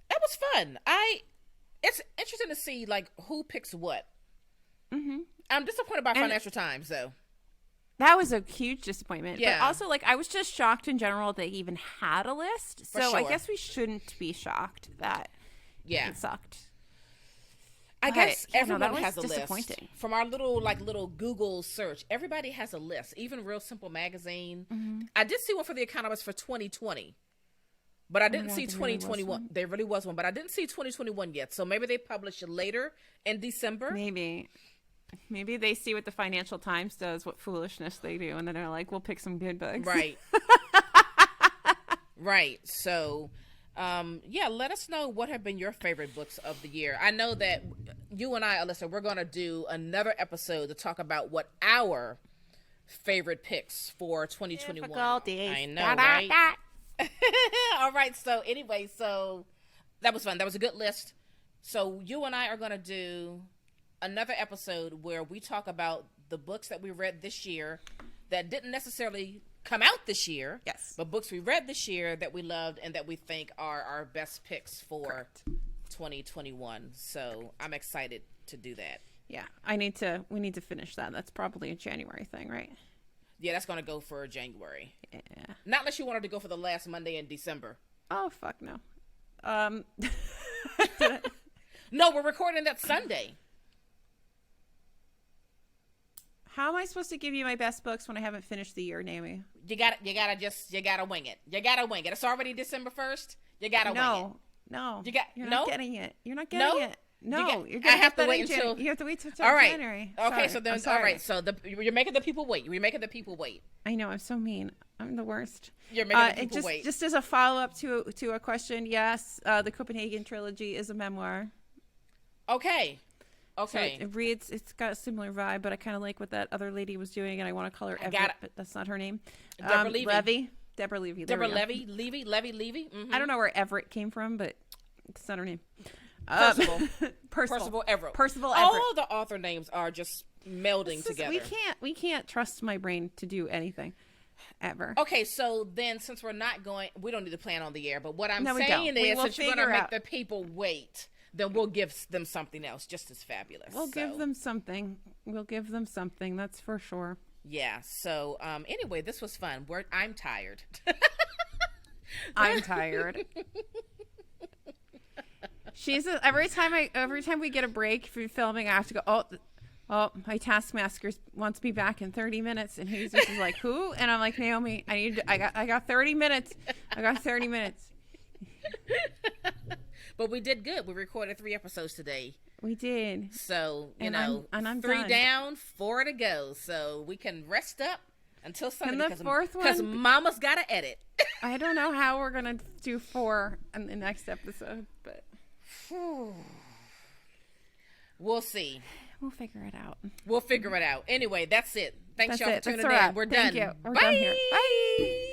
that was fun. It's interesting to see like who picks what. Mm-hmm. I'm disappointed by Financial Times though. That was a huge disappointment. Yeah. But also, like, I was just shocked in general they even had a list. So sure. I guess we shouldn't be shocked that it sucked. I guess everyone that has a was list. disappointing. From our little Google search, everybody has a list. Even Real Simple Magazine. Mm-hmm. I did see one for The Economist for 2020. But I didn't see 2021. There really was one, but I didn't see 2021 yet. So maybe they publish it later in December. Maybe they see what the Financial Times does, what foolishness they do, and then they're like, we'll pick some good books. Right. Right. So, let us know what have been your favorite books of the year. I know that you and I, Alyssa, we're going to do another episode to talk about what our favorite picks for 2021. Difficulties. I know, right? All right. So anyway, that was fun. That was a good list. So you and I are going to do another episode where we talk about the books that we read this year that didn't necessarily come out this year. Yes. But books we read this year that we loved and that we think are our best picks for 2021. So I'm excited to do that. Yeah. We need to finish that. That's probably a January thing, right? Yeah, that's going to go for January. Yeah. Not unless you wanted to go for the last Monday in December. Oh, fuck no. No, we're recording that Sunday. How am I supposed to give you my best books when I haven't finished the year, Naomi? You gotta wing it. You gotta wing it. It's already December 1st. You gotta wing it. No. You're not getting it. You're not getting it. No, you're I have to wait until you have to wait till all right. January. Okay, sorry. so then all right. So you're making the people wait. You're making the people wait. I know, I'm so mean. I'm the worst. You're making the people wait. Just as a follow up to a question, yes, the Copenhagen Trilogy is a memoir. Okay. So it reads. It's got a similar vibe, but I kind of like what that other lady was doing, and I want to call her Everett, but that's not her name. Deborah Levy. Deborah Levy. Deborah Levy. Levy. Mm-hmm. I don't know where Everett came from, but it's not her name. Percival Everett. Percival Everett. All the author names are just melding together. We can't trust my brain to do anything ever. Okay, so then since we don't need to plan on the air, but what I'm saying is since you're going to make the people wait, then we'll give them something else just as fabulous. We'll give them something. That's for sure. Yeah. So anyway, this was fun. I'm tired. I'm tired. Every time we get a break from filming, I have to go, oh, my taskmaster wants me back in 30 minutes. And he's just like, who? And I'm like, Naomi, I got 30 minutes. I got 30 minutes. But we did good. We recorded 3 episodes today. We did. So, I'm 3 done. down, 4 to go. So we can rest up until Sunday. And the fourth one? Because Mama's got to edit. I don't know how we're going to do 4 in the next episode, but... We'll see. We'll figure it out. Anyway, that's it. Thanks y'all for tuning in. We're done. We're done here. Bye.